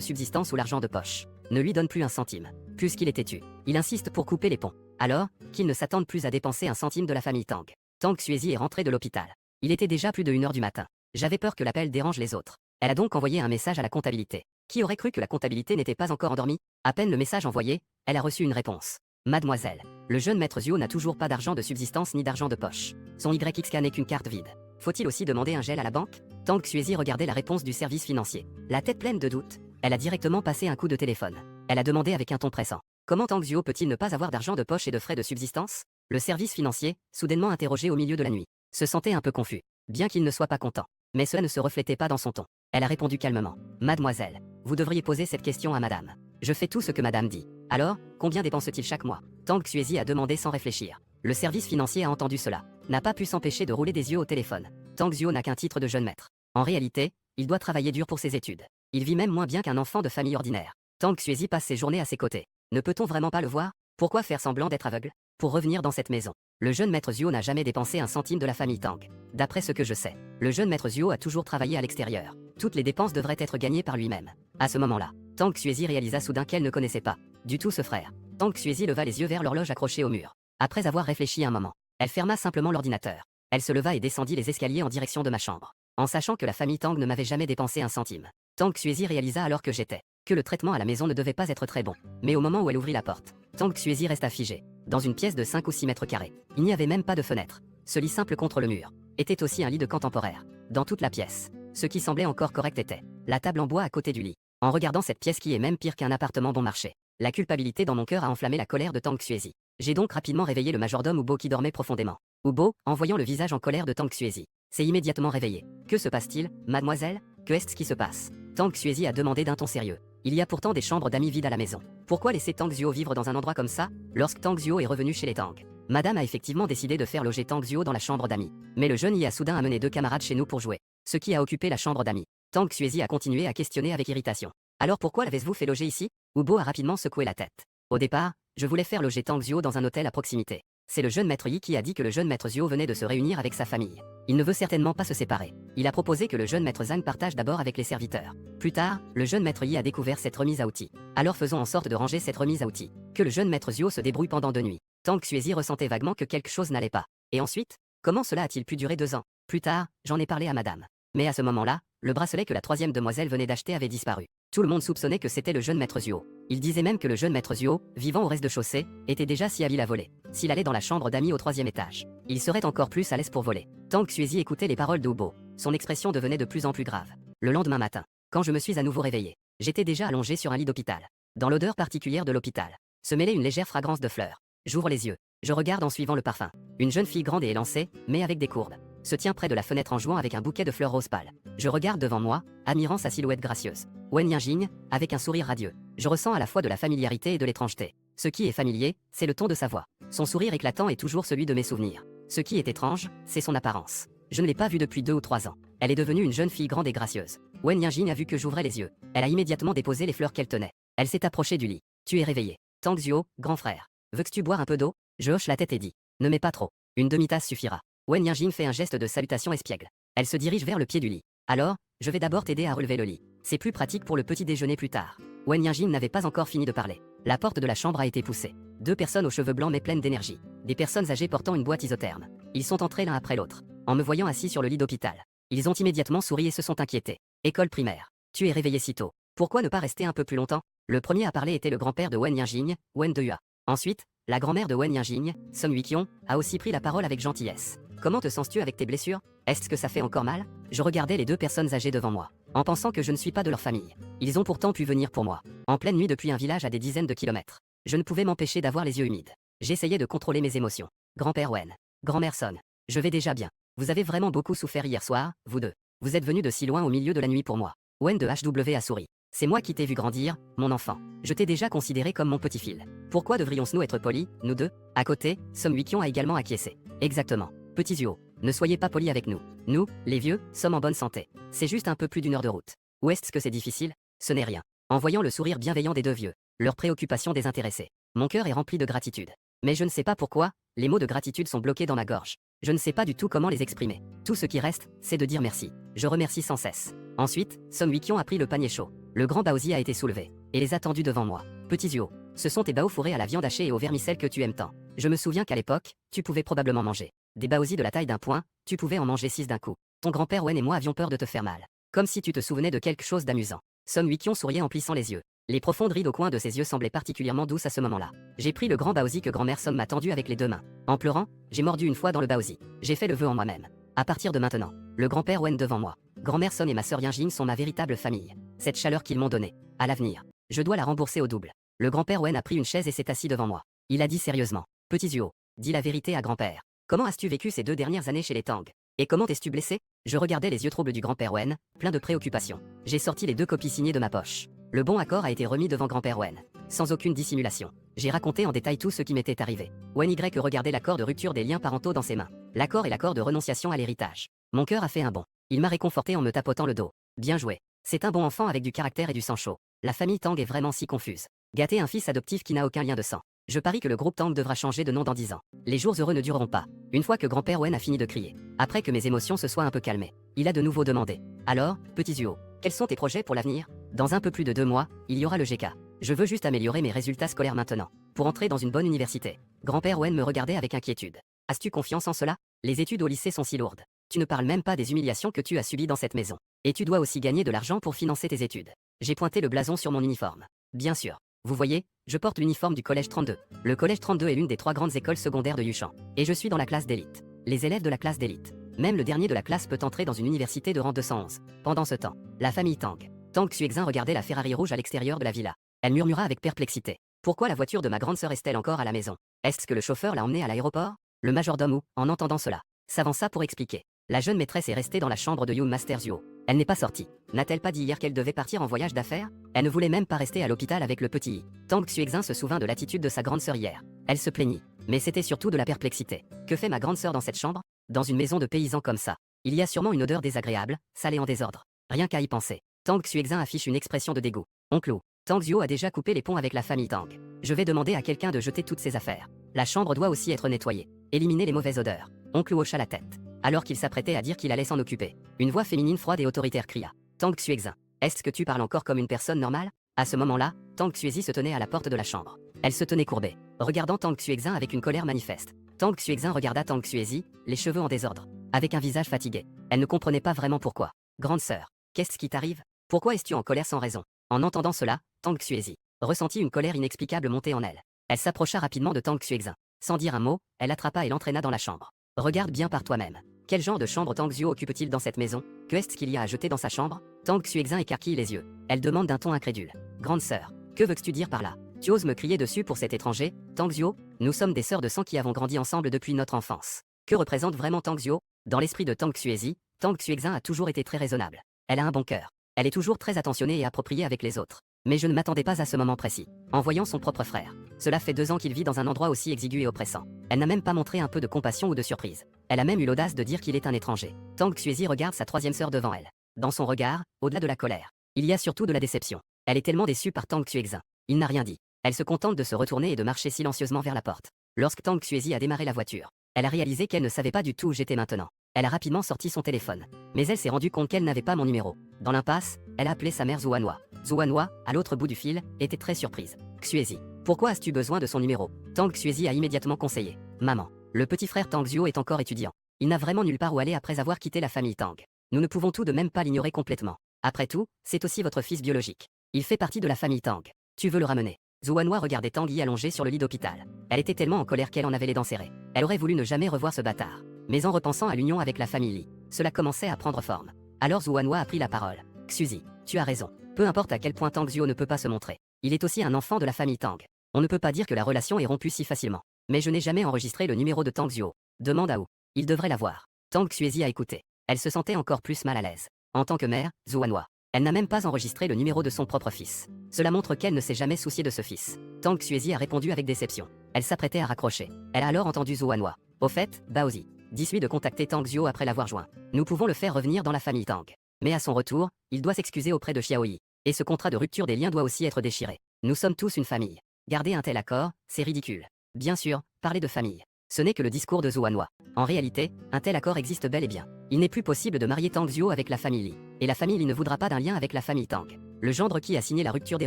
subsistance ou l'argent de poche, ne lui donne plus un centime. Plus qu'il est têtu, il insiste pour couper les ponts. Alors, qu'il ne s'attende plus à dépenser un centime de la famille Tang. Tang Xuezi est rentré de l'hôpital. Il était déjà plus de 1 heure du matin. J'avais peur que l'appel dérange les autres. Elle a donc envoyé un message à la comptabilité. Qui aurait cru que la comptabilité n'était pas encore endormie? À peine le message envoyé, elle a reçu une réponse. Mademoiselle, le jeune maître Zhuo n'a toujours pas d'argent de subsistance ni d'argent de poche. Son YXK n'est qu'une carte vide. Faut-il aussi demander un gel à la banque? Tang Xuezi regardait la réponse du service financier. La tête pleine de doutes, elle a directement passé un coup de téléphone. Elle a demandé avec un ton pressant. Comment Tang Xuo peut-il ne pas avoir d'argent de poche et de frais de subsistance? Le service financier, soudainement interrogé au milieu de la nuit, se sentait un peu confus, bien qu'il ne soit pas content. Mais cela ne se reflétait pas dans son ton. Elle a répondu calmement. Mademoiselle, vous devriez poser cette question à madame. Je fais tout ce que madame dit. Alors, combien dépense-t-il chaque mois? Tang Xuezi a demandé sans réfléchir. Le service financier a entendu cela, n'a pas pu s'empêcher de rouler des yeux au téléphone. Tang Xuo n'a qu'un titre de jeune maître. En réalité, il doit travailler dur pour ses études. Il vit même moins bien qu'un enfant de famille ordinaire. Tang Xuezi passe ses journées à ses côtés. Ne peut-on vraiment pas le voir? Pourquoi faire semblant d'être aveugle? Pour revenir dans cette maison, le jeune maître Zhuo n'a jamais dépensé un centime de la famille Tang. D'après ce que je sais, le jeune maître Zhuo a toujours travaillé à l'extérieur. Toutes les dépenses devraient être gagnées par lui-même. À ce moment-là, Tang Xuezi réalisa soudain qu'elle ne connaissait pas du tout ce frère. Tang Xuezi leva les yeux vers l'horloge accrochée au mur. Après avoir réfléchi un moment, elle ferma simplement l'ordinateur. Elle se leva et descendit les escaliers en direction de ma chambre. En sachant que la famille Tang ne m'avait jamais dépensé un centime. Tang Xuezi réalisa alors que j'étais que le traitement à la maison ne devait pas être très bon. Mais au moment où elle ouvrit la porte, Tang Xuezi resta figée. Dans une pièce de 5 ou 6 mètres carrés, il n'y avait même pas de fenêtre. Ce lit simple contre le mur était aussi un lit de camp temporaire. Dans toute la pièce, ce qui semblait encore correct était la table en bois à côté du lit. En regardant cette pièce qui est même pire qu'un appartement bon marché, la culpabilité dans mon cœur a enflammé la colère de Tang Xuezi. J'ai donc rapidement réveillé le majordome Ubo qui dormait profondément. Ubo, en voyant le visage en colère de Tang Xuezi, s'est immédiatement réveillé. Que se passe-t-il, mademoiselle? Que est-ce qui se passe? Tang Xuezi a demandé d'un ton sérieux. Il y a pourtant des chambres d'amis vides à la maison. Pourquoi laisser Tang Xuo vivre dans un endroit comme ça? Lorsque Tang Xuo est revenu chez les Tang, Madame a effectivement décidé de faire loger Tang Xuo dans la chambre d'amis. Mais le jeune y a soudain amené 2 camarades chez nous pour jouer, ce qui a occupé la chambre d'amis. Tang Xuezi a continué à questionner avec irritation. Alors pourquoi l'avez-vous fait loger ici? Ubo a rapidement secoué la tête. Au départ, je voulais faire loger Tang Xuo dans un hôtel à proximité. C'est le jeune maître Yi qui a dit que le jeune maître Xuo venait de se réunir avec sa famille. Il ne veut certainement pas se séparer. Il a proposé que le jeune maître Zhang partage d'abord avec les serviteurs. Plus tard, le jeune maître Yi a découvert cette remise à outils. Alors faisons en sorte de ranger cette remise à outils. Que le jeune maître Xuo se débrouille pendant 2 nuits. Tang Xuezi ressentait vaguement que quelque chose n'allait pas. Et ensuite, comment cela a-t-il pu durer 2 ans? Plus tard, j'en ai parlé à madame. Mais à ce moment-là, le bracelet que la 3e demoiselle venait d'acheter avait disparu. Tout le monde soupçonnait que c'était le jeune maître Xuo. Il disait même que le jeune maître Xuo, vivant au rez-de-chaussée, était déjà si habile à voler. S'il allait dans la chambre d'amis au 3e étage, il serait encore plus à l'aise pour voler. Tang Xuezi écoutait les paroles d'Ubo. Son expression devenait de plus en plus grave. Le lendemain matin, quand je me suis à nouveau réveillé, j'étais déjà allongé sur un lit d'hôpital. Dans l'odeur particulière de l'hôpital, se mêlait une légère fragrance de fleurs. J'ouvre les yeux. Je regarde en suivant le parfum. Une jeune fille grande et élancée, mais avec des courbes, se tient près de la fenêtre en jouant avec un bouquet de fleurs rose pâle. Je regarde devant moi, admirant sa silhouette gracieuse. Wen Yinjing, avec un sourire radieux. Je ressens à la fois de la familiarité et de l'étrangeté. Ce qui est familier, c'est le ton de sa voix. Son sourire éclatant est toujours celui de mes souvenirs. Ce qui est étrange, c'est son apparence. Je ne l'ai pas vue depuis 2 ou 3 ans. Elle est devenue une jeune fille grande et gracieuse. Wen Yinjing a vu que j'ouvrais les yeux. Elle a immédiatement déposé les fleurs qu'elle tenait. Elle s'est approchée du lit. Tu es réveillé. Tang Xuo, grand frère. Veux-tu boire un peu d'eau? Je hoche la tête et dis. Ne mets pas trop. Une demi-tasse suffira. Wen Yinjing fait un geste de salutation espiègle. Elle se dirige vers le pied du lit. Alors, je vais d'abord t'aider à relever le lit. C'est plus pratique pour le petit déjeuner plus tard. Wen Yinjing n'avait pas encore fini de parler. La porte de la chambre a été poussée. 2 personnes aux cheveux blancs mais pleines d'énergie. Des personnes âgées portant une boîte isotherme. Ils sont entrés l'un après l'autre. En me voyant assis sur le lit d'hôpital, ils ont immédiatement souri et se sont inquiétés. École primaire. Tu es réveillé si tôt. Pourquoi ne pas rester un peu plus longtemps? Le premier à parler était le grand-père de Wen Yinjing, Wen Deyua. Ensuite, la grand-mère de Wen Yinjing, Song Huiqiong, a aussi pris la parole avec gentillesse. Comment te sens-tu avec tes blessures? Est-ce que ça fait encore mal? Je regardais les 2 personnes âgées devant moi, en pensant que je ne suis pas de leur famille. Ils ont pourtant pu venir pour moi, en pleine nuit depuis un village à des dizaines de kilomètres. Je ne pouvais m'empêcher d'avoir les yeux humides. J'essayais de contrôler mes émotions. Grand-père Wen, grand-mère Son, je vais déjà bien. Vous avez vraiment beaucoup souffert hier soir, vous deux. Vous êtes venus de si loin au milieu de la nuit pour moi. Wen de HW a souri. C'est moi qui t'ai vu grandir, mon enfant. Je t'ai déjà considéré comme mon petit-fil. Pourquoi devrions-nous être polis, nous deux? À côté, Song Huiqiong a également acquiescé. Exactement. Petit Zuo, ne soyez pas polis avec nous. Nous, les vieux, sommes en bonne santé. C'est juste un peu plus d'1 heure de route. Où est-ce que c'est difficile? Ce n'est rien. En voyant le sourire bienveillant des 2 vieux, leur préoccupation désintéressée, mon cœur est rempli de gratitude. Mais je ne sais pas pourquoi, les mots de gratitude sont bloqués dans ma gorge. Je ne sais pas du tout comment les exprimer. Tout ce qui reste, c'est de dire merci. Je remercie sans cesse. Ensuite, Song Huiqiong a pris le panier chaud. Le grand baozi a été soulevé et les a tendus devant moi. Petit Zuo, ce sont tes bao fourrés à la viande hachée et au vermicelle que tu aimes tant. Je me souviens qu'à l'époque, tu pouvais probablement manger des baozi de la taille d'un poing, tu pouvais en manger 6 d'un coup. Ton grand-père Wen et moi avions peur de te faire mal. Comme si tu te souvenais de quelque chose d'amusant. Song Huiqiong souriait en plissant les yeux. Les profondes rides au coin de ses yeux semblaient particulièrement douces à ce moment-là. J'ai pris le grand baozi que grand-mère Song m'a tendu avec les 2 mains. En pleurant, j'ai mordu une fois dans le baozi. J'ai fait le vœu en moi-même. À partir de maintenant, le grand-père Wen devant moi, grand-mère Son et ma sœur Yinjing sont ma véritable famille. Cette chaleur qu'ils m'ont donnée, à l'avenir, je dois la rembourser au double. Le grand-père Wen a pris une chaise et s'est assis devant moi. Il a dit sérieusement. Petit Zuo, dis la vérité à grand-père. Comment as-tu vécu ces 2 dernières années chez les Tang? Et comment t'es-tu blessé? Je regardais les yeux troubles du grand-père Wen, plein de préoccupation. J'ai sorti les 2 copies signées de ma poche. Le bon accord a été remis devant grand-père Wen, sans aucune dissimulation. J'ai raconté en détail tout ce qui m'était arrivé. Wen Y regardait l'accord de rupture des liens parentaux dans ses mains. L'accord et l'accord de renonciation à l'héritage. Mon cœur a fait un bond. Il m'a réconforté en me tapotant le dos. Bien joué. C'est un bon enfant avec du caractère et du sang chaud. La famille Tang est vraiment si confuse. Gâter un fils adoptif qui n'a aucun lien de sang. Je parie que le groupe Tang devra changer de nom dans 10 ans. Les jours heureux ne dureront pas. Une fois que grand-père Wen a fini de crier, après que mes émotions se soient un peu calmées, il a de nouveau demandé. Alors, petit Zuo, quels sont tes projets pour l'avenir? Dans un peu plus de 2 mois, il y aura le GK. Je veux juste améliorer mes résultats scolaires maintenant, pour entrer dans une bonne université. Grand-père Wen me regardait avec inquiétude. As-tu confiance en cela? Les études au lycée sont si lourdes. Tu ne parles même pas des humiliations que tu as subies dans cette maison. Et tu dois aussi gagner de l'argent pour financer tes études. J'ai pointé le blason sur mon uniforme. Bien sûr. Vous voyez, je porte l'uniforme du collège 32. Le collège 32 est l'une des 3 grandes écoles secondaires de Yuchan. Et je suis dans la classe d'élite. Les élèves de la classe d'élite. Même le dernier de la classe peut entrer dans une université de rang 211. Pendant ce temps, la famille Tang. Tang Xuexin regardait la Ferrari rouge à l'extérieur de la villa. Elle murmura avec perplexité. Pourquoi la voiture de ma grande sœur est-elle encore à la maison? Est-ce que le chauffeur l'a emmenée à l'aéroport? Le majordome, en entendant cela, s'avança pour expliquer. La jeune maîtresse est restée dans la chambre de Yoon Master Zuo. Elle n'est pas sortie. N'a-t-elle pas dit hier qu'elle devait partir en voyage d'affaires? Elle ne voulait même pas rester à l'hôpital avec le petit Yi. Tang Xuexin se souvint de l'attitude de sa grande sœur hier. Elle se plaignit. Mais c'était surtout de la perplexité. Que fait ma grande sœur dans cette chambre? Dans une maison de paysans comme ça. Il y a sûrement une odeur désagréable, sale et en désordre. Rien qu'à y penser. Tang Xuexin affiche une expression de dégoût. Oncle Wu. Tang Zuo a déjà coupé les ponts avec la famille Tang. Je vais demander à quelqu'un de jeter toutes ses affaires. La chambre doit aussi être nettoyée. Éliminer les mauvaises odeurs. Oncle Wu hocha la tête. Alors qu'il s'apprêtait à dire qu'il allait s'en occuper, une voix féminine froide et autoritaire cria. Tang Xuexin. Est-ce que tu parles encore comme une personne normale? À ce moment-là, Tang Xuezi se tenait à la porte de la chambre. Elle se tenait courbée, regardant Tang Xuexin avec une colère manifeste. Tang Xuexin regarda Tang Xuezi, les cheveux en désordre, avec un visage fatigué. Elle ne comprenait pas vraiment pourquoi. Grande sœur, qu'est-ce qui t'arrive? Pourquoi es-tu en colère sans raison? En entendant cela, Tang Xuezi ressentit une colère inexplicable monter en elle. Elle s'approcha rapidement de Tang Xuexin. Sans dire un mot, elle l'attrapa et l'entraîna dans la chambre. Regarde bien par toi-même. Quel genre de chambre Tang Zuo occupe-t-il dans cette maison? Que est-ce qu'il y a à jeter dans sa chambre? Tang Xuexin écarquille les yeux. Elle demande d'un ton incrédule. Grande sœur, que veux-tu dire par là? Tu oses me crier dessus pour cet étranger? Tang Zuo, nous sommes des sœurs de sang qui avons grandi ensemble depuis notre enfance. Que représente vraiment Tang Zuo? Dans l'esprit de Tang Xuezi, Tang Xuexin a toujours été très raisonnable. Elle a un bon cœur. Elle est toujours très attentionnée et appropriée avec les autres. Mais je ne m'attendais pas à ce moment précis. En voyant son propre frère. Cela fait 2 ans qu'il vit dans un endroit aussi exigu et oppressant. Elle n'a même pas montré un peu de compassion ou de surprise. Elle a même eu l'audace de dire qu'il est un étranger. Tang Xuezi regarde sa 3e sœur devant elle. Dans son regard, au-delà de la colère, il y a surtout de la déception. Elle est tellement déçue par Tang Xuexin. Il n'a rien dit. Elle se contente de se retourner et de marcher silencieusement vers la porte. Lorsque Tang Xuezi a démarré la voiture, elle a réalisé qu'elle ne savait pas du tout où j'étais maintenant. Elle a rapidement sorti son téléphone. Mais elle s'est rendue compte qu'elle n'avait pas mon numéro. Dans l'impasse, elle a appelé sa mère Zhuanhua. Zhuanhua, à l'autre bout du fil, était très surprise. Xuezi, pourquoi as-tu besoin de son numéro? Tang Xuezi a immédiatement conseillé. Maman, le petit frère Tang Zuo est encore étudiant. Il n'a vraiment nulle part où aller après avoir quitté la famille Tang. Nous ne pouvons tout de même pas l'ignorer complètement. Après tout, c'est aussi votre fils biologique. Il fait partie de la famille Tang. Tu veux le ramener? Zhuanhua regardait Tanguy allongé sur le lit d'hôpital. Elle était tellement en colère qu'elle en avait les dents serrées. Elle aurait voulu ne jamais revoir ce bâtard. Mais en repensant à l'union avec la famille Li, cela commençait à prendre forme. Alors Zhuanhua a pris la parole. Xuzi, tu as raison. Peu importe à quel point Tang Zuo ne peut pas se montrer. Il est aussi un enfant de la famille Tang. On ne peut pas dire que la relation est rompue si facilement. Mais je n'ai jamais enregistré le numéro de Tang Zuo. Demande à Wu. Il devrait l'avoir. Tang Xuezi a écouté. Elle se sentait encore plus mal à l'aise. En tant que mère, Zhuanhua, elle n'a même pas enregistré le numéro de son propre fils. Cela montre qu'elle ne s'est jamais souciée de ce fils. Tang Xuezi a répondu avec déception. Elle s'apprêtait à raccrocher. Elle a alors entendu Zhuanhua. Au fait, Baozi, dis-lui de contacter Tang Zuo après l'avoir joint. Nous pouvons le faire revenir dans la famille Tang. Mais à son retour, il doit s'excuser auprès de Xiaoyi. Et ce contrat de rupture des liens doit aussi être déchiré. Nous sommes tous une famille. Garder un tel accord, c'est ridicule. Bien sûr, parler de famille. Ce n'est que le discours de Zhuanhua. En réalité, un tel accord existe bel et bien. Il n'est plus possible de marier Tang Zuo avec la famille Li. Et la famille Li ne voudra pas d'un lien avec la famille Tang. Le gendre qui a signé la rupture des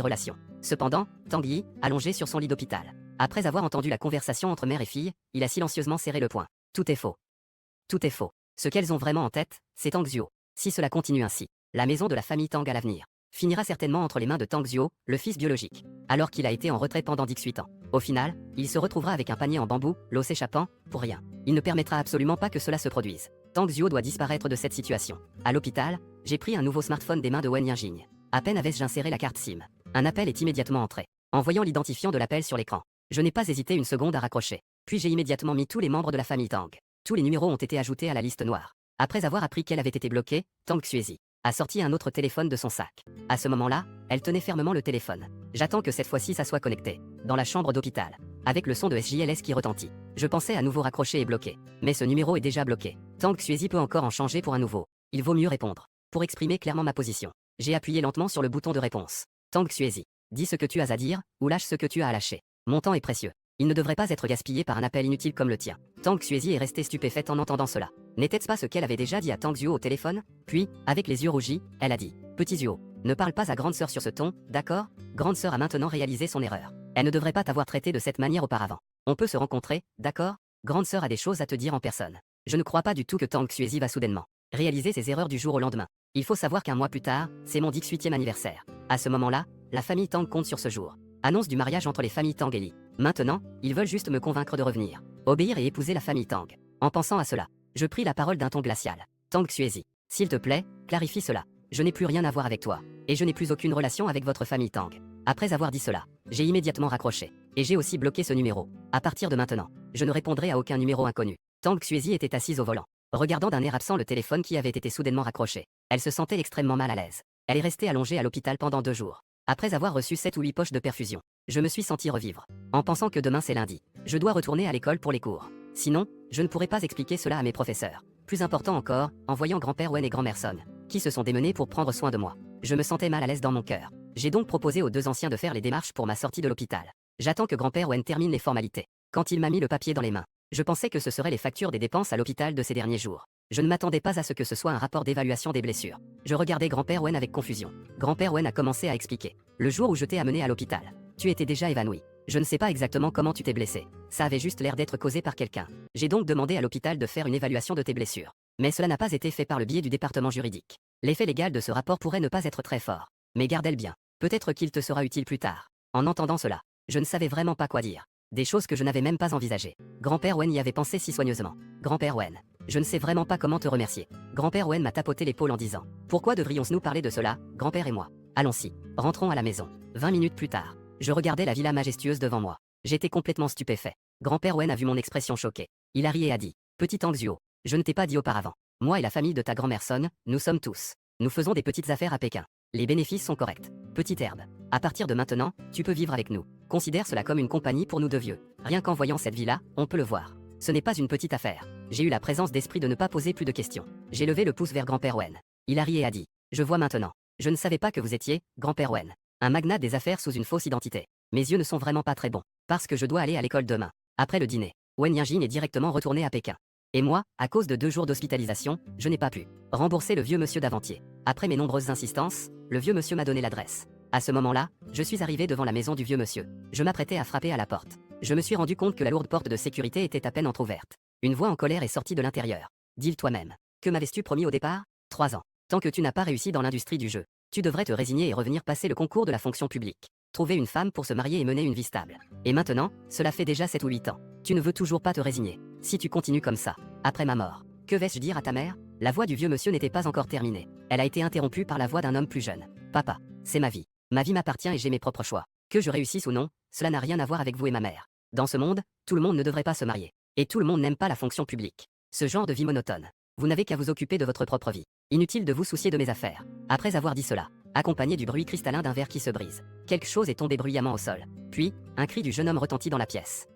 relations. Cependant, Tang Yi, allongé sur son lit d'hôpital. Après avoir entendu la conversation entre mère et fille, il a silencieusement serré le poing. Tout est faux. Tout est faux. Ce qu'elles ont vraiment en tête, c'est Tang Zuo. Si cela continue ainsi, la maison de la famille Tang à l'avenir finira certainement entre les mains de Tang Zuo, le fils biologique, alors qu'il a été en retrait pendant 18 ans. Au final, il se retrouvera avec un panier en bambou, l'eau s'échappant, pour rien. Il ne permettra absolument pas que cela se produise. Tang Zuo doit disparaître de cette situation. À l'hôpital, j'ai pris un nouveau smartphone des mains de Wen Yinjing. À peine avais-je inséré la carte SIM. Un appel est immédiatement entré. En voyant l'identifiant de l'appel sur l'écran, je n'ai pas hésité une seconde à raccrocher. Puis j'ai immédiatement mis tous les membres de la famille Tang. Tous les numéros ont été ajoutés à la liste noire. Après avoir appris qu'elle avait été bloquée, Tang Xuezi a sorti un autre téléphone de son sac. À ce moment-là, elle tenait fermement le téléphone. J'attends que cette fois-ci ça soit connecté. Dans la chambre d'hôpital. Avec le son de SJLS qui retentit. Je pensais à nouveau raccrocher et bloquer. Mais ce numéro est déjà bloqué. Tang Xuezi peut encore en changer pour un nouveau. Il vaut mieux répondre. Pour exprimer clairement ma position, j'ai appuyé lentement sur le bouton de réponse. Tang Xuezi, dis ce que tu as à dire, ou lâche ce que tu as à lâcher. Mon temps est précieux. Il ne devrait pas être gaspillé par un appel inutile comme le tien. Tang Xuezi est restée stupéfaite en entendant cela. N'était-ce pas ce qu'elle avait déjà dit à Tang Zuo au téléphone? Puis, avec les yeux rougis, elle a dit « Petit Zuo, ne parle pas à grande sœur sur ce ton, d'accord? Grande sœur a maintenant réalisé son erreur. Elle ne devrait pas t'avoir traité de cette manière auparavant. On peut se rencontrer, d'accord? Grande sœur a des choses à te dire en personne. » Je ne crois pas du tout que Tang Xuezi va soudainement réaliser ses erreurs du jour au lendemain. Il faut savoir qu'un mois plus tard, c'est mon 18e anniversaire. À ce moment-là, la famille Tang compte sur ce jour. Annonce du mariage entre les familles Tang et Li. Maintenant, ils veulent juste me convaincre de revenir. Obéir et épouser la famille Tang. En pensant à cela, je pris la parole d'un ton glacial. Tang Xuezi, s'il te plaît, clarifie cela. Je n'ai plus rien à voir avec toi. Et je n'ai plus aucune relation avec votre famille Tang. Après avoir dit cela, j'ai immédiatement raccroché. Et j'ai aussi bloqué ce numéro. À partir de maintenant, je ne répondrai à aucun numéro inconnu. Tang Xuezi était assise au volant, regardant d'un air absent le téléphone qui avait été soudainement raccroché. Elle se sentait extrêmement mal à l'aise. Elle est restée allongée à l'hôpital pendant 2 jours. Après avoir reçu 7 ou 8 poches de perfusion, je me suis senti revivre. En pensant que demain c'est lundi, je dois retourner à l'école pour les cours. Sinon, je ne pourrais pas expliquer cela à mes professeurs. Plus important encore, en voyant grand-père Wen et grand-mère Son, qui se sont démenés pour prendre soin de moi. Je me sentais mal à l'aise dans mon cœur. J'ai donc proposé aux 2 anciens de faire les démarches pour ma sortie de l'hôpital. J'attends que grand-père Wen termine les formalités. Quand il m'a mis le papier dans les mains, je pensais que ce seraient les factures des dépenses à l'hôpital de ces derniers jours. Je ne m'attendais pas à ce que ce soit un rapport d'évaluation des blessures. Je regardais grand-père Wen avec confusion. Grand-père Wen a commencé à expliquer. Le jour où je t'ai amené à l'hôpital, tu étais déjà évanoui. Je ne sais pas exactement comment tu t'es blessé. Ça avait juste l'air d'être causé par quelqu'un. J'ai donc demandé à l'hôpital de faire une évaluation de tes blessures. Mais cela n'a pas été fait par le biais du département juridique. L'effet légal de ce rapport pourrait ne pas être très fort. Mais garde-le bien. Peut-être qu'il te sera utile plus tard. En entendant cela, je ne savais vraiment pas quoi dire. Des choses que je n'avais même pas envisagées. Grand-père Wen y avait pensé si soigneusement. Grand-père Wen, je ne sais vraiment pas comment te remercier. Grand-père Wen m'a tapoté l'épaule en disant: pourquoi devrions-nous parler de cela, grand-père et moi? Allons-y, rentrons à la maison. 20 minutes plus tard, je regardais la villa majestueuse devant moi. J'étais complètement stupéfait. Grand-père Wen a vu mon expression choquée. Il a ri et a dit: petit Angzuo, je ne t'ai pas dit auparavant. Moi et la famille de ta grand-mère Son, nous sommes tous. Nous faisons des petites affaires à Pékin. Les bénéfices sont corrects. Petite herbe. À partir de maintenant, tu peux vivre avec nous. Considère cela comme une compagnie pour nous 2 vieux. Rien qu'en voyant cette villa, on peut le voir. Ce n'est pas une petite affaire. J'ai eu la présence d'esprit de ne pas poser plus de questions. J'ai levé le pouce vers grand-père Wen. Il a ri et a dit: je vois maintenant. Je ne savais pas que vous étiez, grand-père Wen, un magnat des affaires sous une fausse identité. Mes yeux ne sont vraiment pas très bons, parce que je dois aller à l'école demain. Après le dîner, Wen Yanjin est directement retourné à Pékin. Et moi, à cause de 2 jours d'hospitalisation, je n'ai pas pu rembourser le vieux monsieur d'avant-hier. Après mes nombreuses insistances, le vieux monsieur m'a donné l'adresse. À ce moment-là, je suis arrivé devant la maison du vieux monsieur. Je m'apprêtais à frapper à la porte. Je me suis rendu compte que la lourde porte de sécurité était à peine entr'ouverte. Une voix en colère est sortie de l'intérieur. Dis-le toi-même. Que m'avais-tu promis au départ? 3 ans. Tant que tu n'as pas réussi dans l'industrie du jeu, tu devrais te résigner et revenir passer le concours de la fonction publique. Trouver une femme pour se marier et mener une vie stable. Et maintenant, cela fait déjà 7 ou 8 ans. Tu ne veux toujours pas te résigner. Si tu continues comme ça, après ma mort, que vais-je dire à ta mère? La voix du vieux monsieur n'était pas encore terminée. Elle a été interrompue par la voix d'un homme plus jeune. Papa, c'est ma vie. Ma vie m'appartient et j'ai mes propres choix. Que je réussisse ou non, cela n'a rien à voir avec vous et ma mère. Dans ce monde, tout le monde ne devrait pas se marier. Et tout le monde n'aime pas la fonction publique. Ce genre de vie monotone. Vous n'avez qu'à vous occuper de votre propre vie. Inutile de vous soucier de mes affaires. Après avoir dit cela, accompagné du bruit cristallin d'un verre qui se brise, quelque chose est tombé bruyamment au sol. Puis, un cri du jeune homme retentit dans la pièce.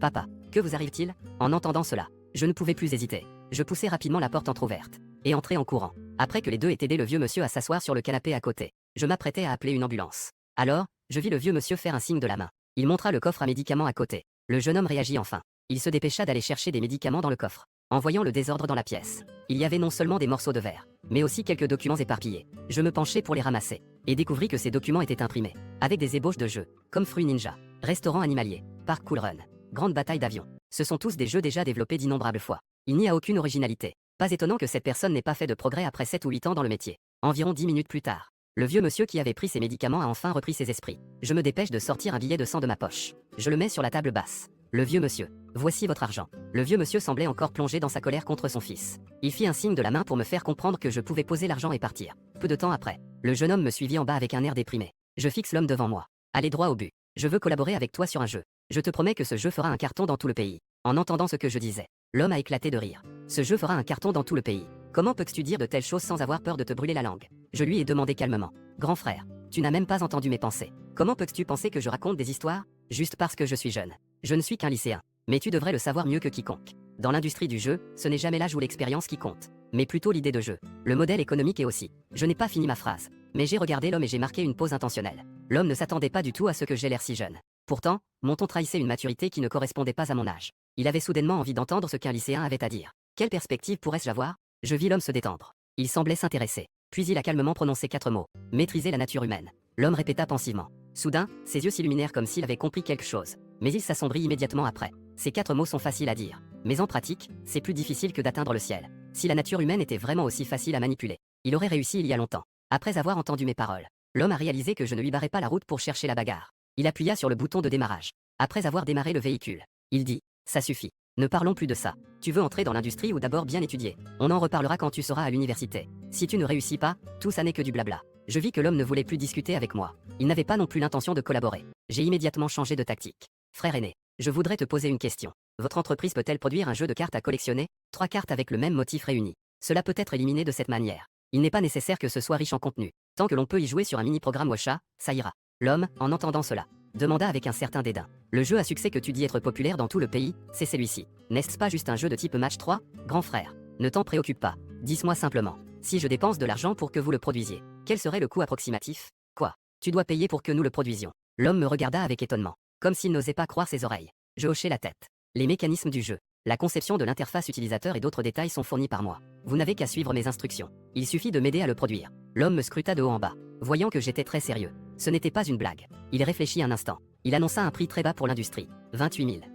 Papa, que vous arrive-t-il? En entendant cela, je ne pouvais plus hésiter. Je poussai rapidement la porte entr'ouverte et entrai en courant. Après que les deux aient aidé le vieux monsieur à s'asseoir sur le canapé à côté, je m'apprêtais à appeler une ambulance. Alors, je vis le vieux monsieur faire un signe de la main. Il montra le coffre à médicaments à côté. Le jeune homme réagit enfin. Il se dépêcha d'aller chercher des médicaments dans le coffre. En voyant le désordre dans la pièce, il y avait non seulement des morceaux de verre, mais aussi quelques documents éparpillés. Je me penchai pour les ramasser et découvris que ces documents étaient imprimés avec des ébauches de jeux, comme Fruits Ninja, Restaurant Animalier, Parc Cool Run, Grande Bataille d'Avion. Ce sont tous des jeux déjà développés d'innombrables fois. Il n'y a aucune originalité. Pas étonnant que cette personne n'ait pas fait de progrès après 7 ou 8 ans dans le métier. Environ 10 minutes plus tard, le vieux monsieur qui avait pris ses médicaments a enfin repris ses esprits. Je me dépêche de sortir un billet de 100 de ma poche. Je le mets sur la table basse. Le vieux monsieur, voici votre argent. Le vieux monsieur semblait encore plongé dans sa colère contre son fils. Il fit un signe de la main pour me faire comprendre que je pouvais poser l'argent et partir. Peu de temps après, le jeune homme me suivit en bas avec un air déprimé. Je fixe l'homme devant moi. Allez droit au but. Je veux collaborer avec toi sur un jeu. Je te promets que ce jeu fera un carton dans tout le pays. En entendant ce que je disais, l'homme a éclaté de rire. Ce jeu fera un carton dans tout le pays. Comment peux-tu dire de telles choses sans avoir peur de te brûler la langue? Je lui ai demandé calmement. Grand frère, tu n'as même pas entendu mes pensées. Comment peux-tu penser que je raconte des histoires? Juste parce que je suis jeune. Je ne suis qu'un lycéen. Mais tu devrais le savoir mieux que quiconque. Dans l'industrie du jeu, ce n'est jamais l'âge ou l'expérience qui compte, mais plutôt l'idée de jeu. Le modèle économique est aussi. Je n'ai pas fini ma phrase, mais j'ai regardé l'homme et j'ai marqué une pause intentionnelle. L'homme ne s'attendait pas du tout à ce que j'ai l'air si jeune. Pourtant, mon ton trahissait une maturité qui ne correspondait pas à mon âge. Il avait soudainement envie d'entendre ce qu'un lycéen avait à dire. Quelle perspective pourrais-je avoir? Je vis l'homme se détendre. Il semblait s'intéresser. Puis il a calmement prononcé 4 mots. Maîtriser la nature humaine. L'homme répéta pensivement. Soudain, ses yeux s'illuminèrent comme s'il avait compris quelque chose. Mais il s'assombrit immédiatement après. Ces 4 mots sont faciles à dire. Mais en pratique, c'est plus difficile que d'atteindre le ciel. Si la nature humaine était vraiment aussi facile à manipuler, Il aurait réussi il y a longtemps. Après avoir entendu mes paroles, l'homme a réalisé que je ne lui barrais pas la route pour chercher la bagarre. Il appuya sur le bouton de démarrage. Après avoir démarré le véhicule, il dit: ça suffit. Ne parlons plus de ça. Tu veux entrer dans l'industrie ou d'abord bien étudier? On en reparlera quand tu seras à l'université. Si tu ne réussis pas, tout ça n'est que du blabla. Je vis que l'homme ne voulait plus discuter avec moi. Il n'avait pas non plus l'intention de collaborer. J'ai immédiatement changé de tactique. Frère aîné, je voudrais te poser une question. Votre entreprise peut-elle produire un jeu de cartes à collectionner? 3 cartes avec le même motif réuni. Cela peut être éliminé de cette manière. Il n'est pas nécessaire que ce soit riche en contenu. Tant que l'on peut y jouer sur un mini-programme Washa, ça ira. L'homme, en entendant cela, demanda avec un certain dédain: le jeu à succès que tu dis être populaire dans tout le pays, c'est celui-ci. N'est-ce pas juste un jeu de type match 3? Grand frère, ne t'en préoccupe pas. Dis-moi simplement, si je dépense de l'argent pour que vous le produisiez, quel serait le coût approximatif? Quoi? Tu dois payer pour que nous le produisions. L'homme me regarda avec étonnement, comme s'il n'osait pas croire ses oreilles. Je hochai la tête. Les mécanismes du jeu, la conception de l'interface utilisateur et d'autres détails sont fournis par moi. Vous n'avez qu'à suivre mes instructions. Il suffit de m'aider à le produire. L'homme me scruta de haut en bas, voyant que j'étais très sérieux. Ce n'était pas une blague. Il réfléchit un instant. Il annonça un prix très bas pour l'industrie. 28 000.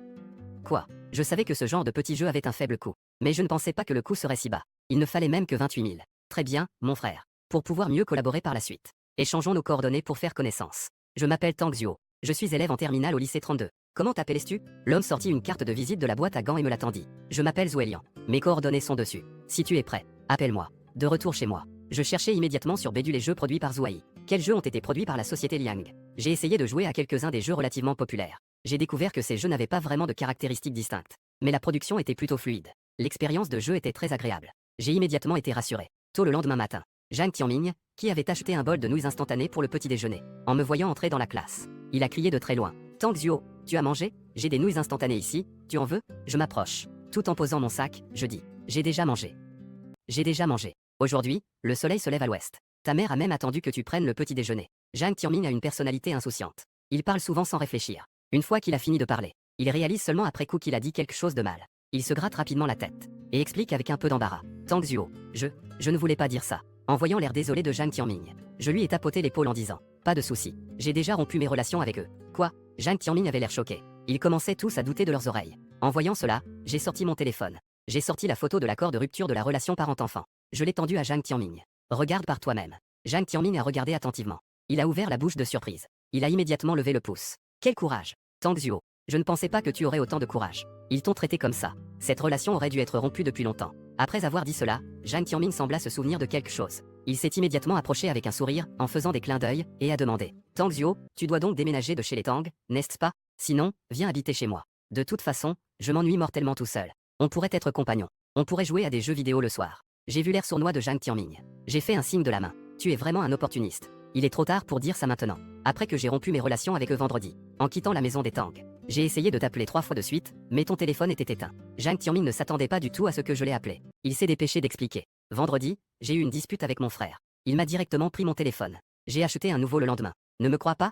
Quoi? Je savais que ce genre de petit jeu avait un faible coût. Mais je ne pensais pas que le coût serait si bas. Il ne fallait même que 28 000. Très bien, mon frère. Pour pouvoir mieux collaborer par la suite, échangeons nos coordonnées pour faire connaissance. Je m'appelle Tang Xuo. Je suis élève en terminale au lycée 32. Comment t'appelles-tu? L'homme sortit une carte de visite de la boîte à gants et me la tendit. Je m'appelle Zouelian. Mes coordonnées sont dessus. Si tu es prêt, appelle-moi. De retour chez moi, je cherchais immédiatement sur Baidu les jeux produits par Zouai. Quels jeux ont été produits par la société Liang? J'ai essayé de jouer à quelques-uns des jeux relativement populaires. J'ai découvert que ces jeux n'avaient pas vraiment de caractéristiques distinctes. Mais la production était plutôt fluide. L'expérience de jeu était très agréable. J'ai immédiatement été rassuré. Tôt le lendemain matin, Zhang Tianming, qui avait acheté un bol de nouilles instantanées pour le petit déjeuner, en me voyant entrer dans la classe, il a crié de très loin: Tang Xuo, tu as mangé? J'ai des nouilles instantanées ici, tu en veux? Je m'approche. Tout en posant mon sac, je dis: j'ai déjà mangé. J'ai déjà mangé. Aujourd'hui, le soleil se lève à l'ouest. Ta mère a même attendu que tu prennes le petit déjeuner. Zhang Tianming a une personnalité insouciante. Il parle souvent sans réfléchir. Une fois qu'il a fini de parler, il réalise seulement après coup qu'il a dit quelque chose de mal. Il se gratte rapidement la tête et explique avec un peu d'embarras: Tang Xuo, je ne voulais pas dire ça. En voyant l'air désolé de Zhang Tianming, je lui ai tapoté l'épaule en disant: pas de souci, j'ai déjà rompu mes relations avec eux. Quoi? Zhang Tianming avait l'air choqué. Ils commençaient tous à douter de leurs oreilles. En voyant cela, j'ai sorti mon téléphone. J'ai sorti la photo de l'accord de rupture de la relation parent-enfant. Je l'ai tendue à Zhang Tianming. Regarde par toi-même. Zhang Tianming a regardé attentivement. Il a ouvert la bouche de surprise. Il a immédiatement levé le pouce. Quel courage! Tang Xuo, je ne pensais pas que tu aurais autant de courage. Ils t'ont traité comme ça. Cette relation aurait dû être rompue depuis longtemps. Après avoir dit cela, Zhang Tianming sembla se souvenir de quelque chose. Il s'est immédiatement approché avec un sourire, en faisant des clins d'œil, et a demandé: Tang Xuo, tu dois donc déménager de chez les Tang, n'est-ce pas? Sinon, viens habiter chez moi. De toute façon, je m'ennuie mortellement tout seul. On pourrait être compagnons. On pourrait jouer à des jeux vidéo le soir. J'ai vu l'air sournois de Zhang Tianming. J'ai fait un signe de la main. Tu es vraiment un opportuniste. Il est trop tard pour dire ça maintenant. Après que j'ai rompu mes relations avec eux vendredi, en quittant la maison des Tang, j'ai essayé de t'appeler 3 fois de suite, mais ton téléphone était éteint. Zhang Tianming ne s'attendait pas du tout à ce que je l'ai appelé. Il s'est dépêché d'expliquer. Vendredi, j'ai eu une dispute avec mon frère. Il m'a directement pris mon téléphone. J'ai acheté un nouveau le lendemain. Ne me crois pas?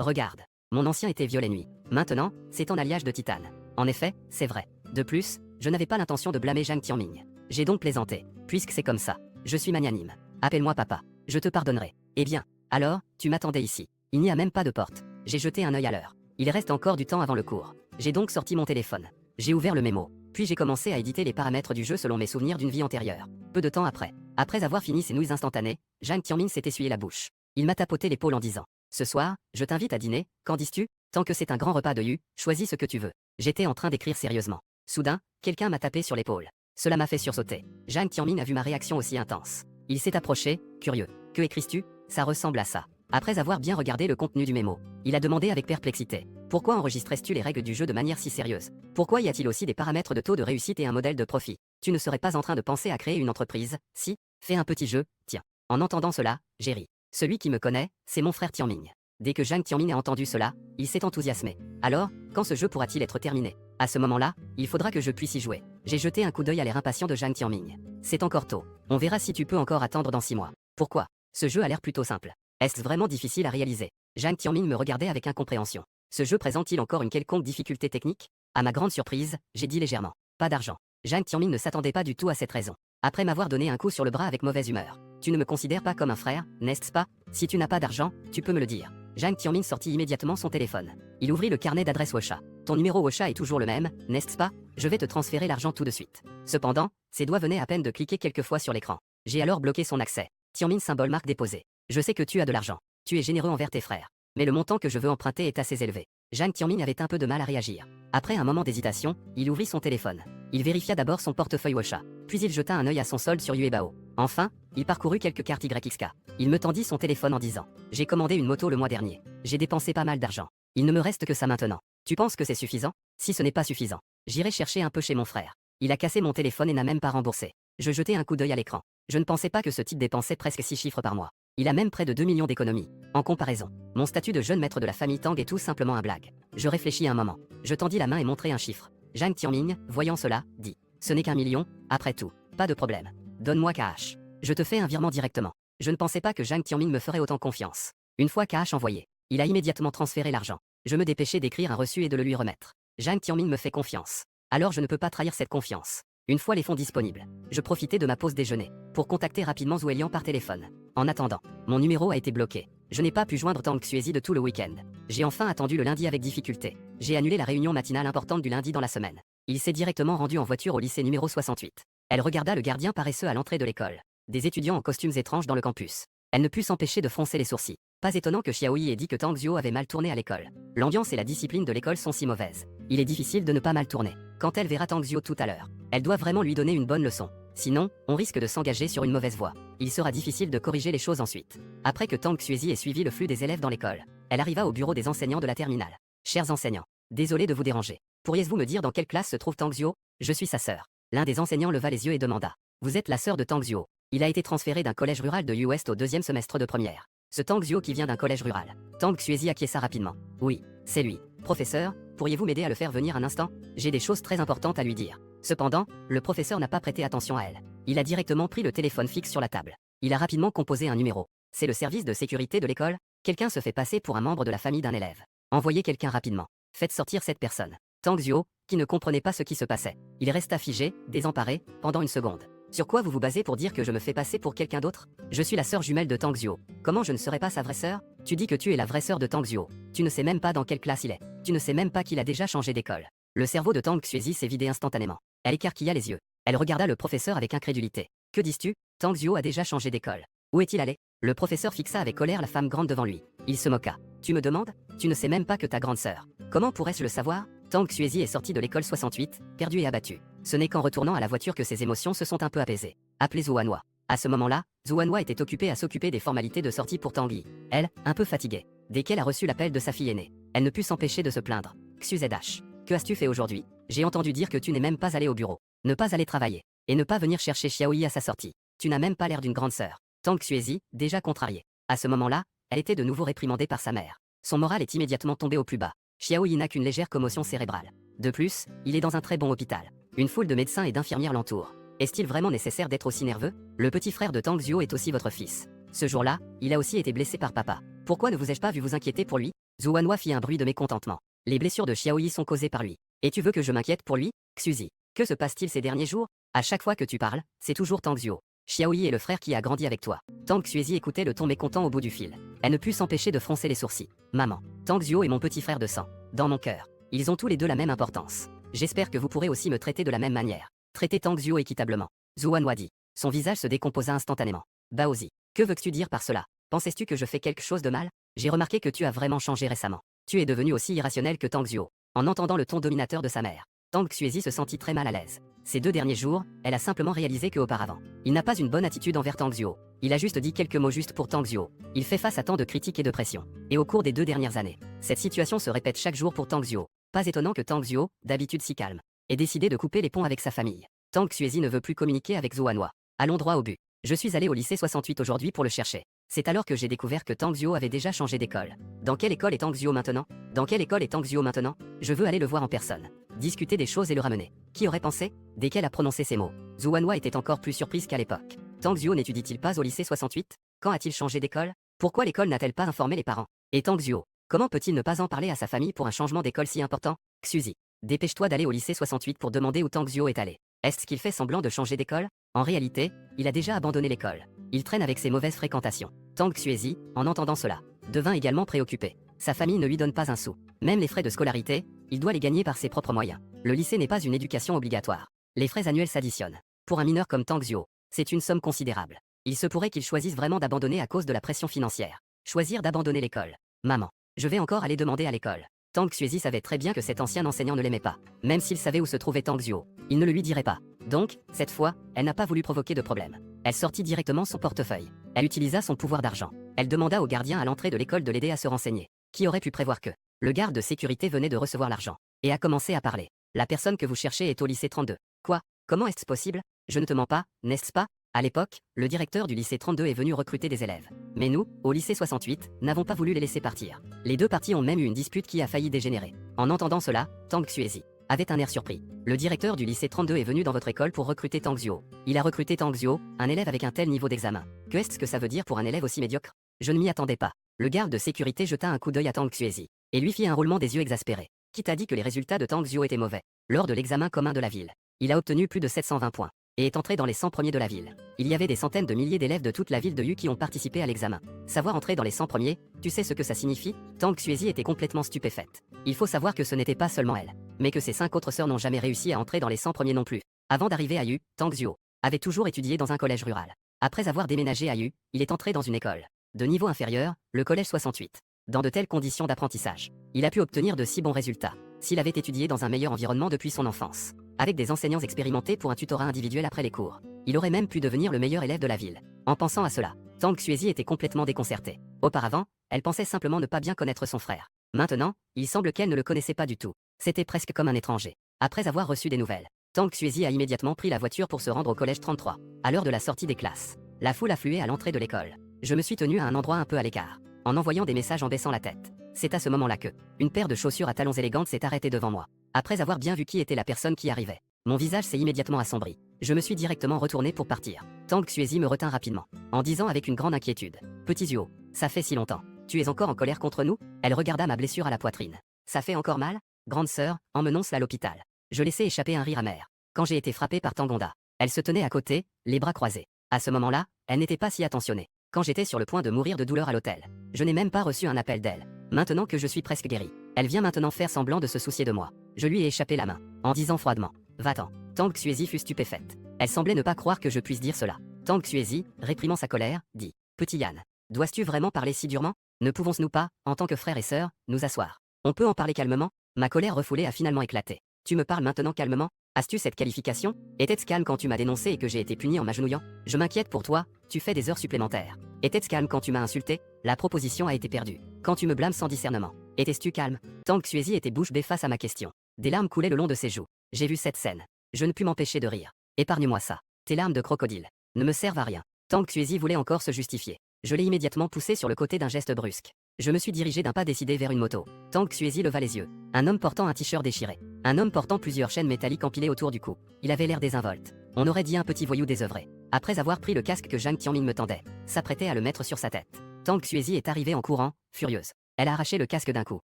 Regarde. Mon ancien était violet nuit. Maintenant, c'est en alliage de titane. En effet, c'est vrai. De plus, je n'avais pas l'intention de blâmer Zhang Tianming. J'ai donc plaisanté. Puisque c'est comme ça, je suis magnanime. Appelle-moi papa. Je te pardonnerai. Eh bien, alors, tu m'attendais ici. Il n'y a même pas de porte. J'ai jeté un œil à l'heure. Il reste encore du temps avant le cours. J'ai donc sorti mon téléphone. J'ai ouvert le mémo. Puis j'ai commencé à éditer les paramètres du jeu selon mes souvenirs d'une vie antérieure. Peu de temps après avoir fini ses nouilles instantanées, Zhang Tianming s'est essuyé la bouche. Il m'a tapoté l'épaule en disant: ce soir, je t'invite à dîner, qu'en dis-tu? Tant que c'est un grand repas de yu, choisis ce que tu veux. J'étais en train d'écrire sérieusement. Soudain, quelqu'un m'a tapé sur l'épaule. Cela m'a fait sursauter. Zhang Tianming a vu ma réaction aussi intense. Il s'est approché, curieux. Que écris-tu? Ça ressemble à ça. Après avoir bien regardé le contenu du mémo, il a demandé avec perplexité: pourquoi enregistresses-tu les règles du jeu de manière si sérieuse? Pourquoi y a-t-il aussi des paramètres de taux de réussite et un modèle de profit? Tu ne serais pas en train de penser à créer une entreprise? Si, fais un petit jeu, tiens. En entendant cela, j'ai ri. Celui qui me connaît, c'est mon frère Tianming. Dès que Zhang Tianming a entendu cela, il s'est enthousiasmé. Alors, quand ce jeu pourra-t-il être terminé? À ce moment-là, il faudra que je puisse y jouer. J'ai jeté un coup d'œil à l'air impatient de Zhang Tianming. C'est encore tôt. On verra si tu peux encore attendre dans 6 mois. Pourquoi? Ce jeu a l'air plutôt simple. Est-ce vraiment difficile à réaliser? Zhang Tianming me regardait avec incompréhension. Ce jeu présente-t-il encore une quelconque difficulté technique? À ma grande surprise, j'ai dit légèrement: pas d'argent. Zhang Tianming ne s'attendait pas du tout à cette raison. Après m'avoir donné un coup sur le bras avec mauvaise humeur: tu ne me considères pas comme un frère, n'est-ce pas? Si tu n'as pas d'argent, tu peux me le dire. Zhang Tianming sortit immédiatement son téléphone. Il ouvrit le carnet d'adresse Washa. Ton numéro Washa est toujours le même, n'est-ce pas? Je vais te transférer l'argent tout de suite. Cependant, ses doigts venaient à peine de cliquer quelques fois sur l'écran. J'ai alors bloqué son accès. Tianmin symbole marque déposée. Je sais que tu as de l'argent. Tu es généreux envers tes frères. Mais le montant que je veux emprunter est assez élevé. Zhang Tianmin avait un peu de mal à réagir. Après un moment d'hésitation, il ouvrit son téléphone. Il vérifia d'abord son portefeuille Washa. Puis il jeta un œil à son solde sur Yuebao. Enfin, il parcourut quelques cartes YXK. Il me tendit son téléphone en disant: j'ai commandé une moto le mois dernier. J'ai dépensé pas mal d'argent. Il ne me reste que ça maintenant. Tu penses que c'est suffisant? Si ce n'est pas suffisant, j'irai chercher un peu chez mon frère. Il a cassé mon téléphone et n'a même pas remboursé. Je jetai un coup d'œil à l'écran. Je ne pensais pas que ce type dépensait presque 6 chiffres par mois. Il a même près de 2 millions d'économies. En comparaison, mon statut de jeune maître de la famille Tang est tout simplement un blague. Je réfléchis un moment. Je tendis la main et montrai un chiffre. Zhang Tianmin, voyant cela, dit: ce n'est qu'1 million, après tout. Pas de problème. Donne-moi cash. Je te fais un virement directement. Je ne pensais pas que Zhang Tianmin me ferait autant confiance. Une fois cash envoyé, il a immédiatement transféré l'argent. Je me dépêchai d'écrire un reçu et de le lui remettre. Zhang Tianmin me fait confiance. Alors je ne peux pas trahir cette confiance. Une fois les fonds disponibles, je profitai de ma pause déjeuner pour contacter rapidement Zhou Elian par téléphone. En attendant, mon numéro a été bloqué. Je n'ai pas pu joindre Tang Xuezi de tout le week-end. J'ai enfin attendu le lundi avec difficulté. J'ai annulé la réunion matinale importante du lundi dans la semaine. Il s'est directement rendu en voiture au lycée numéro 68. Elle regarda le gardien paresseux à l'entrée de l'école. Des étudiants en costumes étranges dans le campus. Elle ne put s'empêcher de froncer les sourcils. Pas étonnant que Xiaoyi ait dit que Tang Xiao avait mal tourné à l'école. L'ambiance et la discipline de l'école sont si mauvaises. Il est difficile de ne pas mal tourner. Quand elle verra Tang Xiao tout à l'heure, elle doit vraiment lui donner une bonne leçon. Sinon, on risque de s'engager sur une mauvaise voie. Il sera difficile de corriger les choses ensuite. Après que Tang Xuezi ait suivi le flux des élèves dans l'école, elle arriva au bureau des enseignants de la terminale. Chers enseignants, désolé de vous déranger. Pourriez-vous me dire dans quelle classe se trouve Tang Xiao? Je suis sa sœur. L'un des enseignants leva les yeux et demanda: vous êtes la sœur de Tang Xiao? Il a été transféré d'un collège rural de West au 2e semestre de première. Ce Tang Xiao qui vient d'un collège rural. Tang Xuezi acquiesça rapidement. Oui, c'est lui. Professeur, pourriez-vous m'aider à le faire venir un instant? J'ai des choses très importantes à lui dire. Cependant, le professeur n'a pas prêté attention à elle. Il a directement pris le téléphone fixe sur la table. Il a rapidement composé un numéro. C'est le service de sécurité de l'école? Quelqu'un se fait passer pour un membre de la famille d'un élève. Envoyez quelqu'un rapidement. Faites sortir cette personne. Tang Xiao, qui ne comprenait pas ce qui se passait. Il resta figé, désemparé, pendant une seconde. Sur quoi vous vous basez pour dire que je me fais passer pour quelqu'un d'autre? Je suis la sœur jumelle de Tang Xiao. Comment je ne serais pas sa vraie sœur? Tu dis que tu es la vraie sœur de Tang Xiao. Tu ne sais même pas dans quelle classe il est. Tu ne sais même pas qu'il a déjà changé d'école. Le cerveau de Tang Xuezi s'est vidé instantanément. Elle écarquilla les yeux. Elle regarda le professeur avec incrédulité. Que dis-tu? Tang Xiao a déjà changé d'école. Où est-il allé? Le professeur fixa avec colère la femme grande devant lui. Il se moqua. Tu me demandes? Tu ne sais même pas que ta grande sœur. Comment pourrais-je le savoir? Tang Xuezi est sorti de l'école 68, perdu et abattu. Ce n'est qu'en retournant à la voiture que ses émotions se sont un peu apaisées. Appelez Zhou Hanhua. À ce moment-là, Zhou Hanhua était occupée à s'occuper des formalités de sortie pour Tanguy. Elle, un peu fatiguée. Dès qu'elle a reçu l'appel de sa fille aînée, elle ne put s'empêcher de se plaindre. XUZH. Que as-tu fait aujourd'hui? J'ai entendu dire que tu n'es même pas allé au bureau. Ne pas aller travailler. Et ne pas venir chercher Xiaoyi à sa sortie. Tu n'as même pas l'air d'une grande sœur. Tang Xuezi, déjà contrariée. À ce moment-là, elle était de nouveau réprimandée par sa mère. Son moral est immédiatement tombé au plus bas. Xiaoyi n'a qu'une légère commotion cérébrale. De plus, il est dans un très bon hôpital. Une foule de médecins et d'infirmières l'entourent. Est-il vraiment nécessaire d'être aussi nerveux? Le petit frère de Tang Xiao est aussi votre fils. Ce jour-là, il a aussi été blessé par papa. Pourquoi ne vous ai-je pas vu vous inquiéter pour lui? Zhou Hanhua fit un bruit de mécontentement. Les blessures de Xiaoyi sont causées par lui. Et tu veux que je m'inquiète pour lui? Xuzi. Que se passe-t-il ces derniers jours? À chaque fois que tu parles, c'est toujours Tang Xiao. Xiaoyi est le frère qui a grandi avec toi. Tang Xuezi écoutait le ton mécontent au bout du fil. Elle ne put s'empêcher de froncer les sourcils. Maman, Tang Xiao est mon petit frère de sang. Dans mon cœur. Ils ont tous les deux la même importance. J'espère que vous pourrez aussi me traiter de la même manière. Traitez Tang Xiao équitablement. Zhou Hanhua dit. Son visage se décomposa instantanément. Baozi. Que veux-tu dire par cela? Penses-tu que je fais quelque chose de mal? J'ai remarqué que tu as vraiment changé récemment. Tu es devenu aussi irrationnel que Tang Xiao. En entendant le ton dominateur de sa mère, Tang Xuezi se sentit très mal à l'aise. Ces 2 derniers jours, elle a simplement réalisé qu'auparavant, il n'a pas une bonne attitude envers Tang Xiao. Il a juste dit quelques mots justes pour Tang Xiao. Il fait face à tant de critiques et de pression. Et au cours des 2 dernières années, cette situation se répète chaque jour pour Tang Xiao. Pas étonnant que Tang Xiao, d'habitude si calme, ait décidé de couper les ponts avec sa famille. Tang Xuezi ne veut plus communiquer avec Zhou Hanhua. Allons droit au but. Je suis allé au lycée 68 aujourd'hui pour le chercher. C'est alors que j'ai découvert que Tang Xiao avait déjà changé d'école. Dans quelle école est Tang Xiao maintenant? Dans quelle école est Tang Xiao maintenant? Je veux aller le voir en personne. Discuter des choses et le ramener. Qui aurait pensé? Dès qu'elle a prononcé ces mots, Zhou Hanhua était encore plus surprise qu'à l'époque. Tang Xiao n'étudie-t-il pas au lycée 68? Quand a-t-il changé d'école? Pourquoi l'école n'a-t-elle pas informé les parents? Et Tang Xiao, comment peut-il ne pas en parler à sa famille pour un changement d'école si important? Xuzi, dépêche-toi d'aller au lycée 68 pour demander où Tang Xiao est allé. Est-ce qu'il fait semblant de changer d'école? En réalité, il a déjà abandonné l'école. Il traîne avec ses mauvaises fréquentations. Tang Xuezi, en entendant cela, devint également préoccupé. Sa famille ne lui donne pas un sou. Même les frais de scolarité, il doit les gagner par ses propres moyens. Le lycée n'est pas une éducation obligatoire. Les frais annuels s'additionnent. Pour un mineur comme Tang Xiao, C'est une somme considérable. Il se pourrait qu'il choisisse vraiment d'abandonner à cause de la pression financière. Choisir d'abandonner l'école. Maman, je vais encore aller demander à l'école. Tang Xuezi savait très bien que cet ancien enseignant ne l'aimait pas. Même s'il savait où se trouvait Tang Xuo, il ne le lui dirait pas. Donc, cette fois, elle n'a pas voulu provoquer de problème. Elle sortit directement son portefeuille. Elle utilisa son pouvoir d'argent. Elle demanda au gardien à l'entrée de l'école de l'aider à se renseigner. Qui aurait pu prévoir que le garde de sécurité venait de recevoir l'argent et a commencé à parler. La personne que vous cherchez est au lycée 32. Quoi? Comment est-ce possible? Je ne te mens pas, n'est-ce pas? À l'époque, le directeur du lycée 32 est venu recruter des élèves. Mais nous, au lycée 68, n'avons pas voulu les laisser partir. Les deux parties ont même eu une dispute qui a failli dégénérer. En entendant cela, Tang Xuezi avait un air surpris. Le directeur du lycée 32 est venu dans votre école pour recruter Tang Xuo. Il a recruté Tang Xuo, un élève avec un tel niveau d'examen. Que est-ce que ça veut dire pour un élève aussi médiocre? Je ne m'y attendais pas. Le garde de sécurité jeta un coup d'œil à Tang Xuezi et lui fit un roulement des yeux exaspéré. Qui t'a dit que les résultats de Tang Xuo étaient mauvais? Lors de l'examen commun de la ville, il a obtenu plus de 720 points et est entré dans les 100 premiers de la ville. Il y avait des centaines de milliers d'élèves de toute la ville de Yu qui ont participé à l'examen. Savoir entrer dans les 100 premiers, tu sais ce que ça signifie? Tang Xuezi était complètement stupéfaite. Il faut savoir que ce n'était pas seulement elle, mais que ses 5 autres sœurs n'ont jamais réussi à entrer dans les 100 premiers non plus. Avant d'arriver à Yu, Tang Xuo avait toujours étudié dans un collège rural. Après avoir déménagé à Yu, il est entré dans une école de niveau inférieur, le collège 68. Dans de telles conditions d'apprentissage, il a pu obtenir de si bons résultats s'il avait étudié dans un meilleur environnement depuis son enfance. Avec des enseignants expérimentés pour un tutorat individuel après les cours, il aurait même pu devenir le meilleur élève de la ville. En pensant à cela, Tang Xuezi était complètement déconcertée. Auparavant, elle pensait simplement ne pas bien connaître son frère. Maintenant, il semble qu'elle ne le connaissait pas du tout. C'était presque comme un étranger. Après avoir reçu des nouvelles, Tang Xuezi a immédiatement pris la voiture pour se rendre au collège 33. À l'heure de la sortie des classes, la foule affluait à l'entrée de l'école. Je me suis tenu à un endroit un peu à l'écart, en envoyant des messages en baissant la tête. C'est à ce moment-là que une paire de chaussures à talons élégantes s'est arrêtée devant moi. Après avoir bien vu qui était la personne qui arrivait, mon visage s'est immédiatement assombri. Je me suis directement retourné pour partir. Tang Xuezi me retint rapidement, en disant avec une grande inquiétude: Petit Zuo, ça fait si longtemps. Tu es encore en colère contre nous? Elle regarda ma blessure à la poitrine. Ça fait encore mal? Grande sœur, emmenons-la à l'hôpital. Je laissai échapper un rire amer. Quand j'ai été frappé par Tangonda, elle se tenait à côté, les bras croisés. À ce moment-là, elle n'était pas si attentionnée. Quand j'étais sur le point de mourir de douleur à l'hôtel, je n'ai même pas reçu un appel d'elle. Maintenant que je suis presque guéri, elle vient maintenant faire semblant de se soucier de moi. Je lui ai échappé la main, en disant froidement: Va-t'en. Tang Xuezi fut stupéfaite. Elle semblait ne pas croire que je puisse dire cela. Tang Xuezi, réprimant sa colère, dit: Petit Yan, dois-tu vraiment parler si durement? Ne pouvons-nous pas, en tant que frères et sœurs, nous asseoir? On peut en parler calmement? Ma colère refoulée a finalement éclaté. Tu me parles maintenant calmement? As-tu cette qualification? Étais-tu calme quand tu m'as dénoncé et que j'ai été puni en m'agenouillant? Je m'inquiète pour toi, tu fais des heures supplémentaires. Étais-tu calme quand tu m'as insulté? La proposition a été perdue. Quand tu me blâmes sans discernement, étais-tu calme? Tang Xuezi était bouche bée face à ma question. Des larmes coulaient le long de ses joues. J'ai vu cette scène. Je ne pus m'empêcher de rire. Épargne-moi ça. Tes larmes de crocodile ne me servent à rien. Tang Xuezi voulait encore se justifier. Je l'ai immédiatement poussé sur le côté d'un geste brusque. Je me suis dirigé d'un pas décidé vers une moto. Tang Xuezi leva les yeux. Un homme portant un t-shirt déchiré. Un homme portant plusieurs chaînes métalliques empilées autour du cou. Il avait l'air désinvolte. On aurait dit un petit voyou désœuvré. Après avoir pris le casque que Zhang Tianming me tendait, s'apprêtait à le mettre sur sa tête. Tang Xuezi est arrivée en courant, furieuse. Elle a arraché le casque d'un coup.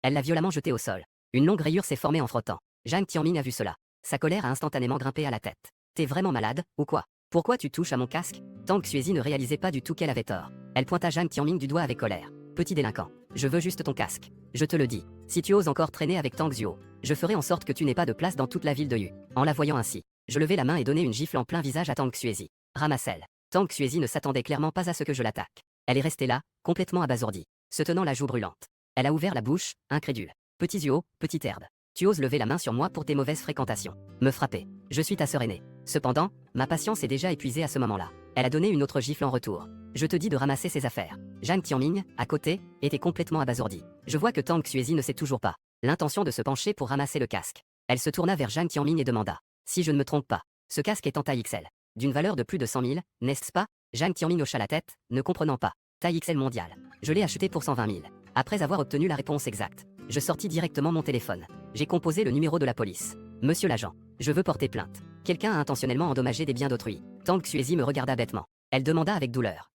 Elle l'a violemment jeté au sol. Une longue rayure s'est formée en frottant. Zhang Tianming a vu cela. Sa colère a instantanément grimpé à la tête. T'es vraiment malade, ou quoi? Pourquoi tu touches à mon casque? Tang Xuezi ne réalisait pas du tout qu'elle avait tort. Elle pointa Zhang Tianming du doigt avec colère. Petit délinquant, je veux juste ton casque. Je te le dis, si tu oses encore traîner avec Tang Xuo, je ferai en sorte que tu n'aies pas de place dans toute la ville de Yu. En la voyant ainsi, je levai la main et donnai une gifle en plein visage à Tang Xuezi. Ramasse-elle. Tang Xuezi ne s'attendait clairement pas à ce que je l'attaque. Elle est restée là, complètement abasourdie, se tenant la joue brûlante. Elle a ouvert la bouche, incrédule. Petit Zuo, petite herbe. Tu oses lever la main sur moi pour tes mauvaises fréquentations. Me frapper. Je suis ta sœur aînée. Cependant, ma patience est déjà épuisée à ce moment-là. Elle a donné une autre gifle en retour. Je te dis de ramasser ses affaires. Zhang Tianming, à côté, était complètement abasourdie. Je vois que Tang Xuezi ne sait toujours pas l'intention de se pencher pour ramasser le casque. Elle se tourna vers Zhang Tianming et demanda: Si je ne me trompe pas, ce casque est en taille XL. D'une valeur de plus de 100 000, n'est-ce pas? Zhang Tianming hocha la tête, ne comprenant pas. Taille XL mondiale. Je l'ai acheté pour 120 000. Après avoir obtenu la réponse exacte, je sortis directement mon téléphone. J'ai composé le numéro de la police. Monsieur l'agent, je veux porter plainte. Quelqu'un a intentionnellement endommagé des biens d'autrui. Tang Xuezi me regarda bêtement. Elle demanda avec douleur: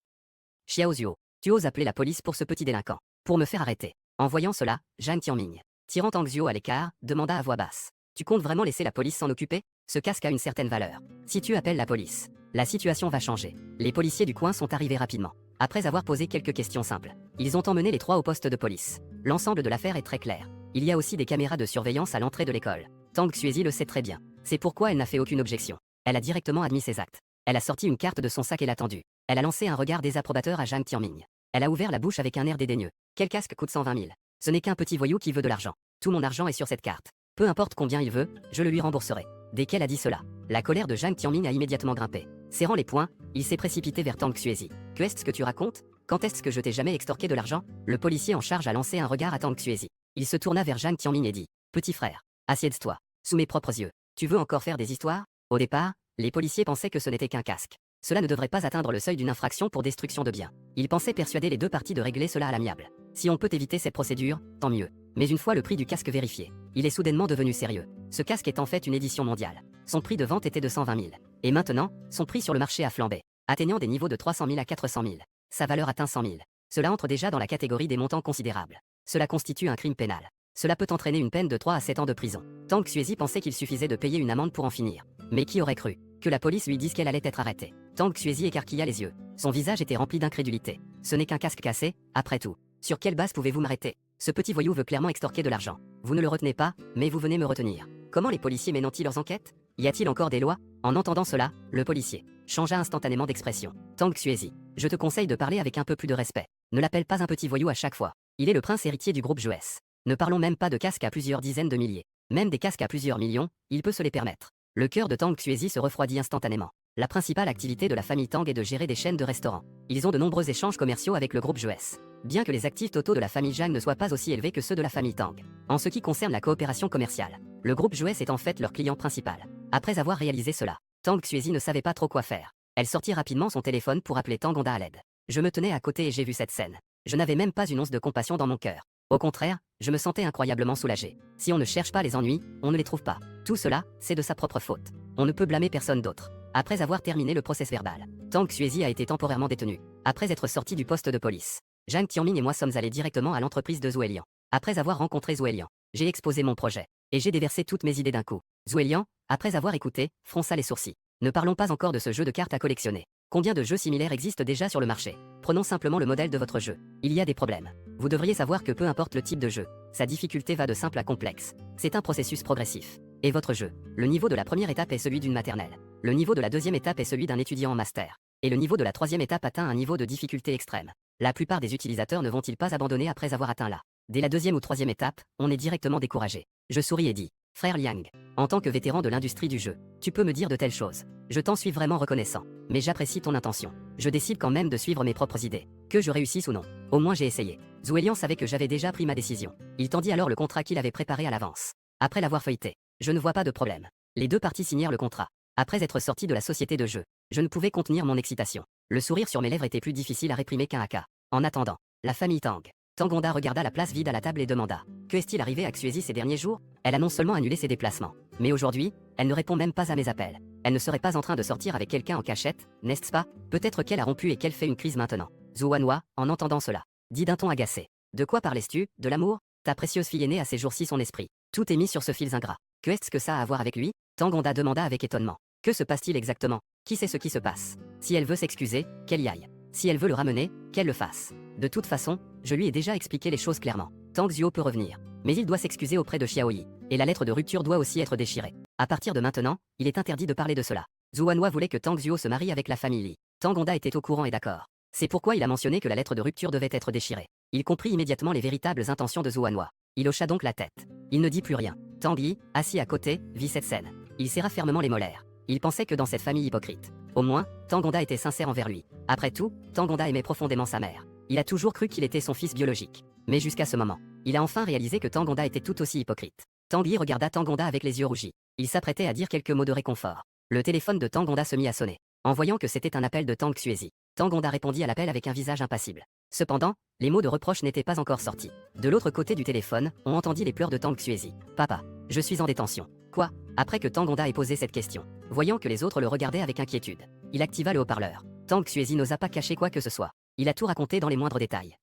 Xiao Zuo, tu oses appeler la police pour ce petit délinquant, pour me faire arrêter? En voyant cela, Zhang Tianming, tirant Tang Xuo à l'écart, demanda à voix basse: Tu comptes vraiment laisser la police s'en occuper? Ce casque a une certaine valeur. Si tu appelles la police, la situation va changer. Les policiers du coin sont arrivés rapidement. Après avoir posé quelques questions simples, ils ont emmené les trois au poste de police. L'ensemble de l'affaire est très clair. Il y a aussi des caméras de surveillance à l'entrée de l'école. Tang Xuezi le sait très bien. C'est pourquoi elle n'a fait aucune objection. Elle a directement admis ses actes. Elle a sorti une carte de son sac et l'a tendue. Elle a lancé un regard désapprobateur à Zhang Tianming. Elle a ouvert la bouche avec un air dédaigneux. Quel casque coûte 120 000? Ce n'est qu'un petit voyou qui veut de l'argent. Tout mon argent est sur cette carte. Peu importe combien il veut, je le lui rembourserai. Dès qu'elle a dit cela, la colère de Zhang Tianming a immédiatement grimpé. Serrant les poings, il s'est précipité vers Tang Xuezi. Que est-ce que tu racontes? Quand est-ce que je t'ai jamais extorqué de l'argent? Le policier en charge a lancé un regard à Tang Xuezi. Il se tourna vers Zhang Tianming et dit: Petit frère, assieds-toi. Sous mes propres yeux. Tu veux encore faire des histoires? Au départ, les policiers pensaient que ce n'était qu'un casque. Cela ne devrait pas atteindre le seuil d'une infraction pour destruction de biens. Ils pensaient persuader les deux parties de régler cela à l'amiable. Si on peut éviter cette procédure, tant mieux. Mais une fois le prix du casque vérifié, il est soudainement devenu sérieux. Ce casque est en fait une édition mondiale. Son prix de vente était de 120 000. Et maintenant, son prix sur le marché a flambé, atteignant des niveaux de 300 000 à 400 000. Sa valeur atteint 100 000. Cela entre déjà dans la catégorie des montants considérables. Cela constitue un crime pénal. Cela peut entraîner une peine de 3 à 7 ans de prison. Tang Xuezi pensait qu'il suffisait de payer une amende pour en finir. Mais qui aurait cru que la police lui dise qu'elle allait être arrêtée? Tang Xuezi écarquilla les yeux. Son visage était rempli d'incrédulité. Ce n'est qu'un casque cassé, après tout. Sur quelle base pouvez-vous m'arrêter? Ce petit voyou veut clairement extorquer de l'argent. Vous ne le retenez pas, mais vous venez me retenir. Comment les policiers mènent-ils leurs enquêtes? Y a-t-il encore des lois? En entendant cela, le policier changea instantanément d'expression. Tang Xuezi, je te conseille de parler avec un peu plus de respect. Ne l'appelle pas un petit voyou à chaque fois. Il est le prince héritier du groupe Joes. Ne parlons même pas de casques à plusieurs dizaines de milliers. Même des casques à plusieurs millions, il peut se les permettre. Le cœur de Tang Xuezi se refroidit instantanément. La principale activité de la famille Tang est de gérer des chaînes de restaurants. Ils ont de nombreux échanges commerciaux avec le groupe Joes. Bien que les actifs totaux de la famille Zhang ne soient pas aussi élevés que ceux de la famille Tang. En ce qui concerne la coopération commerciale, le groupe Joes est en fait leur client principal. Après avoir réalisé cela, Tang Xuezi ne savait pas trop quoi faire. Elle sortit rapidement son téléphone pour appeler Tang Honda à l'aide. Je me tenais à côté et j'ai vu cette scène. Je n'avais même pas une once de compassion dans mon cœur. Au contraire, je me sentais incroyablement soulagé. Si on ne cherche pas les ennuis, on ne les trouve pas. Tout cela, c'est de sa propre faute. On ne peut blâmer personne d'autre. Après avoir terminé le procès verbal, Tang Xuezi a été temporairement détenu. Après être sorti du poste de police, Zhang Tianming et moi sommes allés directement à l'entreprise de Zhueliang. Après avoir rencontré Zhueliang, j'ai exposé mon projet. Et j'ai déversé toutes mes idées d'un coup. Zhueliang, après avoir écouté, fronça les sourcils. Ne parlons pas encore de ce jeu de cartes à collectionner. Combien de jeux similaires existent déjà sur le marché? Prenons simplement le modèle de votre jeu. Il y a des problèmes. Vous devriez savoir que peu importe le type de jeu, sa difficulté va de simple à complexe. C'est un processus progressif. Et votre jeu, le niveau de la première étape est celui d'une maternelle. Le niveau de la deuxième étape est celui d'un étudiant en master. Et le niveau de la troisième étape atteint un niveau de difficulté extrême. La plupart des utilisateurs ne vont-ils pas abandonner après avoir atteint là? Dès la deuxième ou troisième étape, on est directement découragé. Je souris et dis: Frère Liang, en tant que vétéran de l'industrie du jeu, tu peux me dire de telles choses. Je t'en suis vraiment reconnaissant. Mais j'apprécie ton intention. Je décide quand même de suivre mes propres idées. Que je réussisse ou non. Au moins j'ai essayé. Zhueliang savait que j'avais déjà pris ma décision. Il tendit alors le contrat qu'il avait préparé à l'avance. Après l'avoir feuilleté, je ne vois pas de problème. Les deux parties signèrent le contrat. Après être sorti de la société de jeu, je ne pouvais contenir mon excitation. Le sourire sur mes lèvres était plus difficile à réprimer qu'un haka. En attendant, la famille Tang. Tang Honda regarda la place vide à la table et demanda: Que est-il arrivé à Xuezi ces derniers jours? Elle a non seulement annulé ses déplacements, mais aujourd'hui, elle ne répond même pas à mes appels. Elle ne serait pas en train de sortir avec quelqu'un en cachette, n'est-ce pas? Peut-être qu'elle a rompu et qu'elle fait une crise maintenant. Zhou Wanhua, en entendant cela, dit d'un ton agacé: De quoi parles-tu? De l'amour? Ta précieuse fille aînée a ces jours-ci son esprit. Tout est mis sur ce fils ingrat. Que est-ce que ça a à voir avec lui? Tang Honda demanda avec étonnement. Que se passe-t-il exactement? Qui sait ce qui se passe? Si elle veut s'excuser, qu'elle y aille. Si elle veut le ramener, qu'elle le fasse. De toute façon, je lui ai déjà expliqué les choses clairement. Tang Xuo peut revenir. Mais il doit s'excuser auprès de Xiaoyi. Et la lettre de rupture doit aussi être déchirée. À partir de maintenant, il est interdit de parler de cela. Zhou Wanhua voulait que Tang Xuo se marie avec la famille Li. Tang Honda était au courant et d'accord. C'est pourquoi il a mentionné que la lettre de rupture devait être déchirée. Il comprit immédiatement les véritables intentions de Zhou Wanhua. Il hocha donc la tête. Il ne dit plus rien. Tang Yi, assis à côté, vit cette scène. Il serra fermement les molaires. Il pensait que dans cette famille hypocrite, au moins, Tang Honda était sincère envers lui. Après tout, Tang Honda aimait profondément sa mère. Il a toujours cru qu'il était son fils biologique. Mais jusqu'à ce moment, il a enfin réalisé que Tang Honda était tout aussi hypocrite. Tang Yi regarda Tang Honda avec les yeux rougis. Il s'apprêtait à dire quelques mots de réconfort. Le téléphone de Tang Honda se mit à sonner. En voyant que c'était un appel de Tang Xuezi, Tang Honda répondit à l'appel avec un visage impassible. Cependant, les mots de reproche n'étaient pas encore sortis. De l'autre côté du téléphone, on entendit les pleurs de Tang Xuezi. Papa, je suis en détention. Quoi? Après que Tang Honda ait posé cette question, voyant que les autres le regardaient avec inquiétude, il activa le haut-parleur. Tang Xuezi n'osa pas cacher quoi que ce soit. Il a tout raconté dans les moindres détails.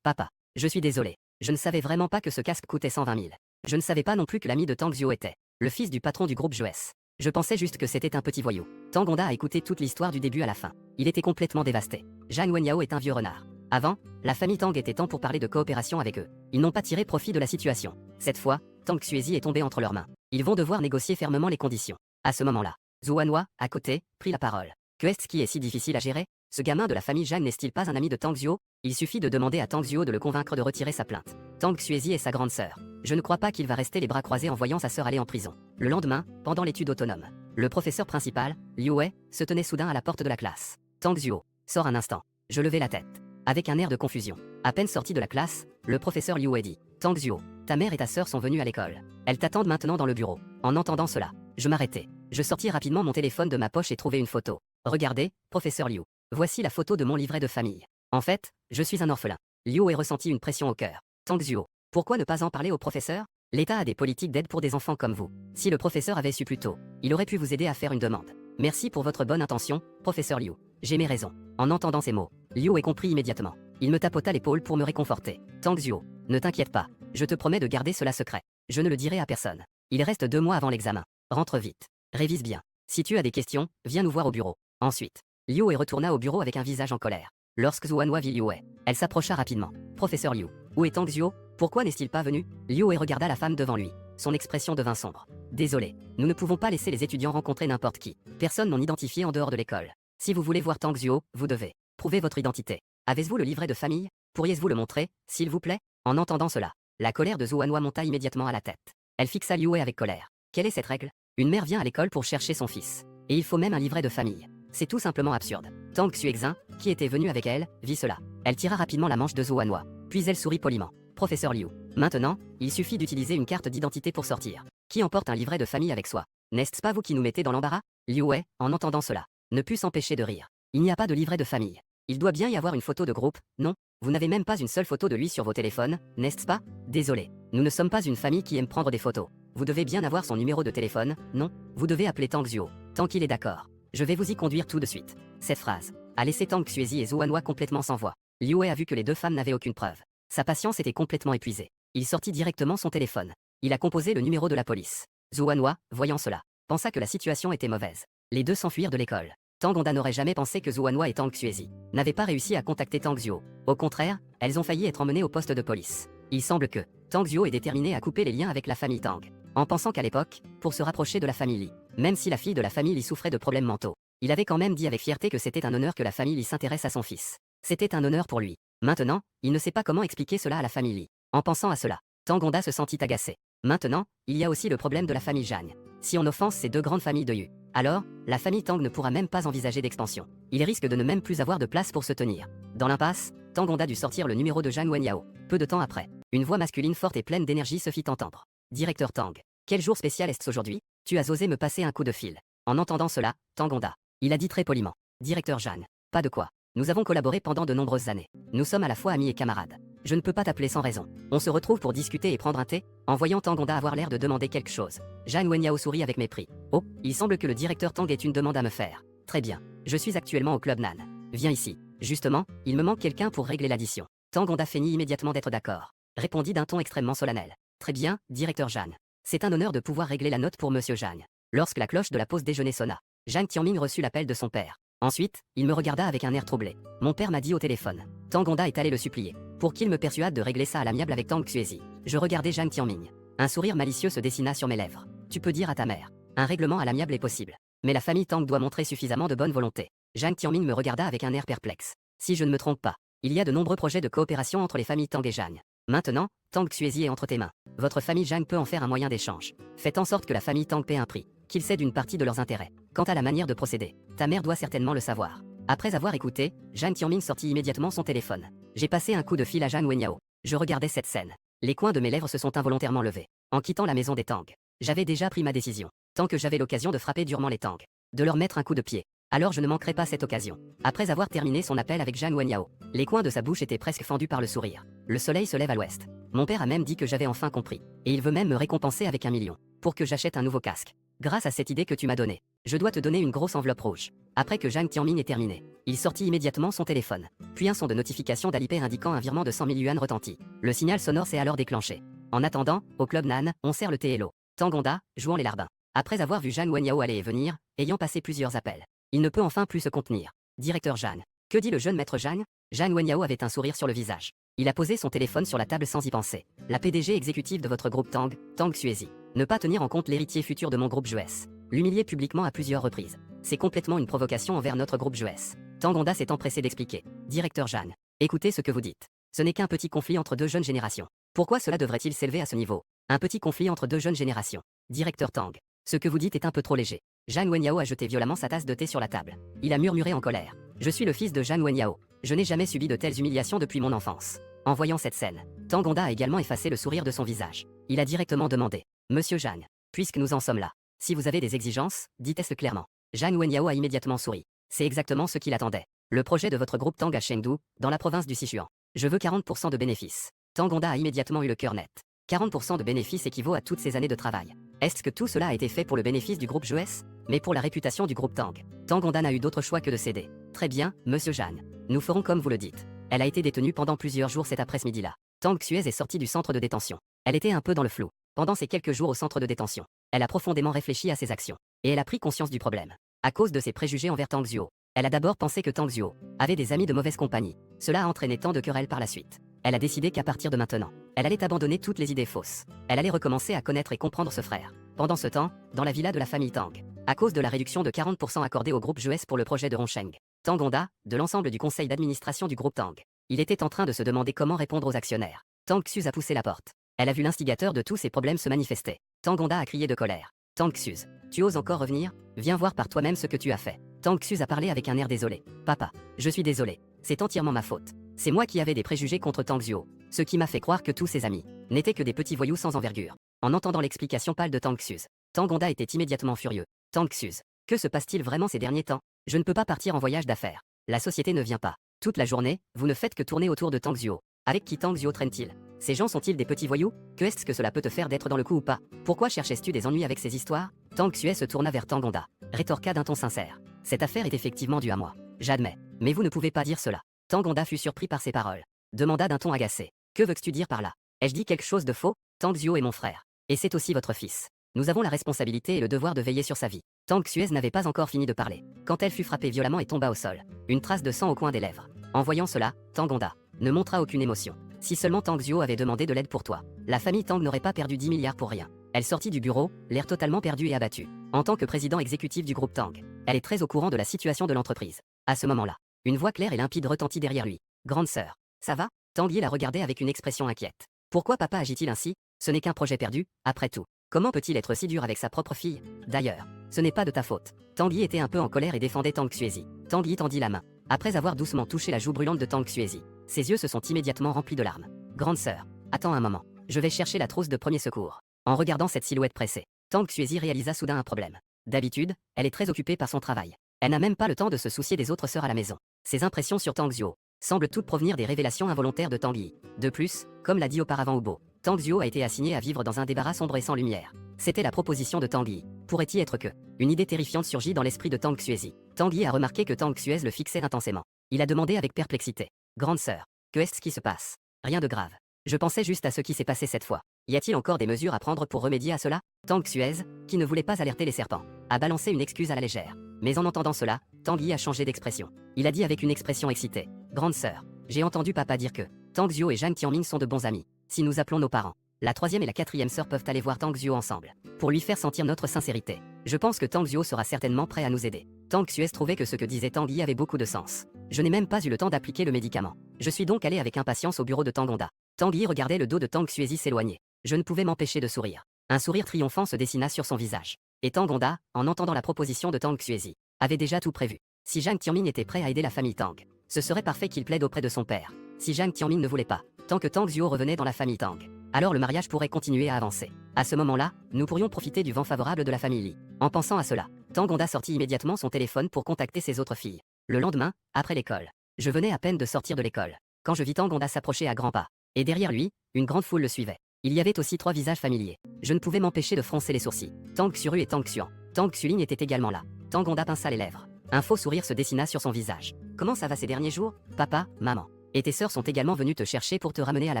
Papa, je suis désolé. Je ne savais vraiment pas que ce casque coûtait 120 000. Je ne savais pas non plus que l'ami de Tang Xuo était le fils du patron du groupe Joes. Je pensais juste que c'était un petit voyou. Tang Honda a écouté toute l'histoire du début à la fin. Il était complètement dévasté. Zhang Wenyao est un vieux renard. Avant, la famille Tang était temps pour parler de coopération avec eux. Ils n'ont pas tiré profit de la situation. Cette fois, Tang Xuezi est tombé entre leurs mains. Ils vont devoir négocier fermement les conditions. À ce moment-là, Zhou Wanhua, à côté, prit la parole. Qu'est-ce qui est si difficile à gérer? Ce gamin de la famille Zhang n'est-il pas un ami de Tang Zuo? Il suffit de demander à Tang Zuo de le convaincre de retirer sa plainte. Tang Xuezi est sa grande sœur. Je ne crois pas qu'il va rester les bras croisés en voyant sa sœur aller en prison. Le lendemain, pendant l'étude autonome, le professeur principal, Liu Wei, se tenait soudain à la porte de la classe. Tang Zuo, sors un instant. Je levai la tête. Avec un air de confusion. À peine sorti de la classe, le professeur Liu Wei dit: Tang Zuo, ta mère et ta sœur sont venues à l'école. Elles t'attendent maintenant dans le bureau. En entendant cela, je m'arrêtai. Je sortis rapidement mon téléphone de ma poche et trouvai une photo. Regardez, professeur Liu. Voici la photo de mon livret de famille. En fait, je suis un orphelin. Liu Wei ressentit une pression au cœur. Tang Zuo, pourquoi ne pas en parler au professeur? L'État a des politiques d'aide pour des enfants comme vous. Si le professeur avait su plus tôt, il aurait pu vous aider à faire une demande. Merci pour votre bonne intention, professeur Liu. J'ai mes raisons. En entendant ces mots, Liu Wei comprit immédiatement. Il me tapota l'épaule pour me réconforter. Tang Zuo, ne t'inquiète pas. Je te promets de garder cela secret. Je ne le dirai à personne. Il reste 2 mois avant l'examen. Rentre vite. Révise bien. Si tu as des questions, viens nous voir au bureau. Ensuite, Liu Wei retourna au bureau avec un visage en colère. Lorsque Zuanhua vit Liu Wei, elle s'approcha rapidement. Professeur Liu, où est Tang Zuo? Pourquoi n'est-il pas venu? Liu Wei regarda la femme devant lui. Son expression devint sombre. Désolé, nous ne pouvons pas laisser les étudiants rencontrer n'importe qui. Personne non identifié en dehors de l'école. Si vous voulez voir Tang Zuo, vous devez prouver votre identité. Avez-vous le livret de famille? Pourriez-vous le montrer, s'il vous plaît? En entendant cela, la colère de Zuanhua monta immédiatement à la tête. Elle fixa Liu Wei avec colère. Quelle est cette règle? Une mère vient à l'école pour chercher son fils. Et il faut même un livret de famille. C'est tout simplement absurde. Tang Xuexin, qui était venu avec elle, vit cela. Elle tira rapidement la manche de Zuanhua. Puis elle sourit poliment. Professeur Liu, maintenant, il suffit d'utiliser une carte d'identité pour sortir. Qui emporte un livret de famille avec soi? N'est-ce pas vous qui nous mettez dans l'embarras? Liu Wei, en entendant cela, ne put s'empêcher de rire. Il n'y a pas de livret de famille. Il doit bien y avoir une photo de groupe, non? Vous n'avez même pas une seule photo de lui sur vos téléphones, n'est-ce pas? Désolé, nous ne sommes pas une famille qui aime prendre des photos. Vous devez bien avoir son numéro de téléphone, non? Vous devez appeler Tang Zuo, tant qu'il est d'accord. Je vais vous y conduire tout de suite. Cette phrase a laissé Tang Xuezi et Zuanhua complètement sans voix. Liu Wei a vu que les 2 femmes n'avaient aucune preuve. Sa patience était complètement épuisée. Il sortit directement son téléphone. Il a composé le numéro de la police. Zuanhua, voyant cela, pensa que la situation était mauvaise. Les 2 s'enfuirent de l'école. Tang Honda n'aurait jamais pensé que Zuanhua et Tang Xuezi n'avaient pas réussi à contacter Tang Zuo. Au contraire, elles ont failli être emmenées au poste de police. Il semble que Tang Zuo est déterminé à couper les liens avec la famille Tang, en pensant qu'à l'époque, pour se rapprocher de la famille Li, même si la fille de la famille Li souffrait de problèmes mentaux, il avait quand même dit avec fierté que c'était un honneur que la famille Li s'intéresse à son fils. C'était un honneur pour lui. Maintenant, il ne sait pas comment expliquer cela à la famille Li. En pensant à cela, Tang Honda se sentit agacé. Maintenant, il y a aussi le problème de la famille Zhang. Si on offense ces 2 grandes familles de Yu, alors, la famille Tang ne pourra même pas envisager d'expansion. Il risque de ne même plus avoir de place pour se tenir. Dans l'impasse, Tang Honda dut sortir le numéro de Zhang Wenyao. Peu de temps après, une voix masculine forte et pleine d'énergie se fit entendre. Directeur Tang, quel jour spécial est-ce aujourd'hui? Tu as osé me passer un coup de fil. En entendant cela, Tang Honda, il a dit très poliment. Directeur Zhang, pas de quoi. Nous avons collaboré pendant de nombreuses années. Nous sommes à la fois amis et camarades. Je ne peux pas t'appeler sans raison. On se retrouve pour discuter et prendre un thé? En voyant Tang Honda avoir l'air de demander quelque chose, Zhang Wenyao sourit avec mépris. Oh, il semble que le directeur Tang ait une demande à me faire. Très bien. Je suis actuellement au club Nan. Viens ici. Justement, il me manque quelqu'un pour régler l'addition. Tang Honda feignit immédiatement d'être d'accord. Répondit d'un ton extrêmement solennel. Très bien, directeur Zhang. C'est un honneur de pouvoir régler la note pour monsieur Zhang. Lorsque la cloche de la pause déjeuner sonna, Zhang Tianming reçut l'appel de son père. Ensuite, il me regarda avec un air troublé. Mon père m'a dit au téléphone. Tang Honda est allé le supplier, pour qu'il me persuade de régler ça à l'amiable avec Tang Xuezi. Je regardai Zhang Tianming. Un sourire malicieux se dessina sur mes lèvres. Tu peux dire à ta mère. Un règlement à l'amiable est possible. Mais la famille Tang doit montrer suffisamment de bonne volonté. Zhang Tianming me regarda avec un air perplexe. Si je ne me trompe pas, il y a de nombreux projets de coopération entre les familles Tang et Zhang. Maintenant, Tang Xuezi est entre tes mains. Votre famille Zhang peut en faire un moyen d'échange. Faites en sorte que la famille Tang paie un prix, qu'ils cèdent une partie de leurs intérêts. Quant à la manière de procéder, ta mère doit certainement le savoir. Après avoir écouté, Zhang Tianming sortit immédiatement son téléphone. J'ai passé un coup de fil à Zhang Wenyao. Je regardais cette scène. Les coins de mes lèvres se sont involontairement levés. En quittant la maison des Tang, j'avais déjà pris ma décision. Tant que j'avais l'occasion de frapper durement les Tang, de leur mettre un coup de pied, alors je ne manquerai pas cette occasion. Après avoir terminé son appel avec Zhang Wenyao, les coins de sa bouche étaient presque fendus par le sourire. Le soleil se lève à l'ouest. Mon père a même dit que j'avais enfin compris. Et il veut même me récompenser avec 1 million, pour que j'achète un nouveau casque. Grâce à cette idée que tu m'as donnée, je dois te donner une grosse enveloppe rouge. Après que Zhang Tianming ait terminé, il sortit immédiatement son téléphone. Puis un son de notification d'Alipay indiquant un virement de 100 000 yuan retentit. Le signal sonore s'est alors déclenché. En attendant, au club Nan, on sert le thé et l'eau. Tang Honda, jouant les larbins. Après avoir vu Zhang Wenyao aller et venir, ayant passé plusieurs appels, il ne peut enfin plus se contenir. Directeur Zhang. Que dit le jeune maître Zhang? Zhang Wenyao avait un sourire sur le visage. Il a posé son téléphone sur la table sans y penser. La PDG exécutive de votre groupe Tang Xuezi. Ne pas tenir en compte l'héritier futur de mon groupe Jues. L'humilier publiquement à plusieurs reprises. c'est complètement une provocation envers notre groupe JES. Tangonda s'est empressé d'expliquer. Directeur Jeanne, écoutez ce que vous dites. Ce n'est qu'un petit conflit entre deux jeunes générations. Pourquoi cela devrait-il s'élever à ce niveau? Un petit conflit entre deux jeunes générations. Directeur Tang, ce que vous dites est un peu trop léger. Zhang Wenyao a jeté violemment sa tasse de thé sur la table. Il a murmuré en colère. Je suis le fils de Zhang Wenyao. Je n'ai jamais subi de telles humiliations depuis mon enfance. En voyant cette scène, Tangonda a également effacé le sourire de son visage. Il a directement demandé. Monsieur Zhang, puisque nous en sommes là, si vous avez des exigences, dites-le clairement. Zhang Wenyao a immédiatement souri. C'est exactement ce qu'il attendait. Le projet de votre groupe Tang à Chengdu, dans la province du Sichuan. Je veux 40% de bénéfices. Tangonda a immédiatement eu le cœur net. 40% de bénéfices équivaut à toutes ces années de travail. Est-ce que tout cela a été fait pour le bénéfice du groupe JES? Mais pour la réputation du groupe Tang. Tangonda n'a eu d'autre choix que de céder. Très bien, monsieur Jeanne. Nous ferons comme vous le dites. Elle a été détenue pendant plusieurs jours cet après-midi-là. Tang Xuez est sortie du centre de détention. Elle était un peu dans le flou. Pendant ces quelques jours au centre de détention, elle a profondément réfléchi à ses actions. Et elle a pris conscience du problème. À cause de ses préjugés envers Tang Xuo, elle a d'abord pensé que Tang Xuo avait des amis de mauvaise compagnie. Cela a entraîné tant de querelles par la suite. Elle a décidé qu'à partir de maintenant, elle allait abandonner toutes les idées fausses. Elle allait recommencer à connaître et comprendre ce frère. Pendant ce temps, dans la villa de la famille Tang, à cause de la réduction de 40% accordée au groupe JES pour le projet de Rongsheng, Tangonda, de l'ensemble du conseil d'administration du groupe Tang, il était en train de se demander comment répondre aux actionnaires. Tang Xuz a poussé la porte. Elle a vu l'instigateur de tous ces problèmes se manifester. Tangonda a crié de colère. Tang Xuz, tu oses encore revenir? Viens voir par toi-même ce que tu as fait. Tang Xuz a parlé avec un air désolé. Papa, je suis désolé. C'est entièrement ma faute. C'est moi qui avais des préjugés contre Tang Xuo, ce qui m'a fait croire que tous ses amis n'étaient que des petits voyous sans envergure. En entendant l'explication pâle de Tang Xuz, Tangonda était immédiatement furieux. Tang Xuz, que se passe-t-il vraiment ces derniers temps? Je ne peux pas partir en voyage d'affaires. La société ne vient pas. Toute la journée, vous ne faites que tourner autour de Tang Xuo. Avec qui Tang Xuo traîne-t-il? Ces gens sont-ils des petits voyous? Que est-ce que cela peut te faire d'être dans le coup ou pas? Pourquoi cherchais-tu des ennuis avec ces histoires? Tang Xue se tourna vers Tangonda, rétorqua d'un ton sincère. Cette affaire est effectivement due à moi. J'admets. Mais vous ne pouvez pas dire cela. Tangonda fut surpris par ces paroles. Demanda d'un ton agacé. Que veux-tu dire par là? Ai-je dit quelque chose de faux? Tang Xuo est mon frère. Et c'est aussi votre fils. Nous avons la responsabilité et le devoir de veiller sur sa vie. Tang Xuez n'avait pas encore fini de parler, quand elle fut frappée violemment et tomba au sol. Une trace de sang au coin des lèvres. En voyant cela, Tangonda ne montra aucune émotion. Si seulement Tang Xuo avait demandé de l'aide pour toi, la famille Tang n'aurait pas perdu 10 milliards pour rien. Elle sortit du bureau, l'air totalement perdu et abattu. En tant que président exécutif du groupe Tang, elle est très au courant de la situation de l'entreprise. À ce moment-là, une voix claire et limpide retentit derrière lui. Grande sœur, ça va? Tanguy la regardait avec une expression inquiète. Pourquoi papa agit-il ainsi? Ce n'est qu'un projet perdu, après tout. Comment peut-il être si dur avec sa propre fille? D'ailleurs, ce n'est pas de ta faute. Tanguy était un peu en colère et défendait Tang Xuezi. Tanguy tendit la main. Après avoir doucement touché la joue brûlante de Tang Xuezi, ses yeux se sont immédiatement remplis de larmes. Grande sœur, attends un moment. Je vais chercher la trousse de premier secours. En regardant cette silhouette pressée, Tang Xuezi réalisa soudain un problème. D'habitude, elle est très occupée par son travail. Elle n'a même pas le temps de se soucier des autres sœurs à la maison. Ses impressions sur Tang Xuo semblent toutes provenir des révélations involontaires de Tanguy. De plus, comme l'a dit auparavant Hubo, Tang Xuo a été assigné à vivre dans un débarras sombre et sans lumière. C'était la proposition de Tanguy. Pourrait-y être que une idée terrifiante surgit dans l'esprit de Tang Xuezi. Tanguy a remarqué que Tang Xuez le fixait intensément. Il a demandé avec perplexité. Grande sœur, que est-ce qui se passe? Rien de grave. Je pensais juste à ce qui s'est passé cette fois. Y a-t-il encore des mesures à prendre pour remédier à cela? Tang Xuez, qui ne voulait pas alerter les serpents, a balancé une excuse à la légère. Mais en entendant cela, Tanguy a changé d'expression. Il a dit avec une expression excitée. Grande sœur, j'ai entendu papa dire que Tang Xuo et Zhang Tianming sont de bons amis. Si nous appelons nos parents, la troisième et la quatrième sœur peuvent aller voir Tang Xuo ensemble, pour lui faire sentir notre sincérité. Je pense que Tang Xuo sera certainement prêt à nous aider. Tang Xuez trouvait que ce que disait Tanguy avait beaucoup de sens. Je n'ai même pas eu le temps d'appliquer le médicament. Je suis donc allé avec impatience au bureau de Tangonda. Tanguy regardait le dos de Tang Xuezi s'éloigner. Je ne pouvais m'empêcher de sourire. Un sourire triomphant se dessina sur son visage. Et Tangonda, en entendant la proposition de Tang Xuezi, avait déjà tout prévu. Si Zhang Tianming était prêt à aider la famille Tang, ce serait parfait qu'il plaide auprès de son père. Si Zhang Tianming ne voulait pas, tant que Tang Xuo revenait dans la famille Tang, alors le mariage pourrait continuer à avancer. À ce moment-là, nous pourrions profiter du vent favorable de la famille Li. En pensant à cela, Tangonda sortit immédiatement son téléphone pour contacter ses autres filles. Le lendemain, après l'école, je venais à peine de sortir de l'école, quand je vis Tangonda s'approcher à grands pas. Et derrière lui, une grande foule le suivait. Il y avait aussi 3 visages familiers. Je ne pouvais m'empêcher de froncer les sourcils. Tang Xuru et Tang Xuan. Tang Xulin était également là. Tangonda pinça les lèvres. Un faux sourire se dessina sur son visage. Comment ça va ces derniers jours? Papa, maman. Et tes sœurs sont également venues te chercher pour te ramener à la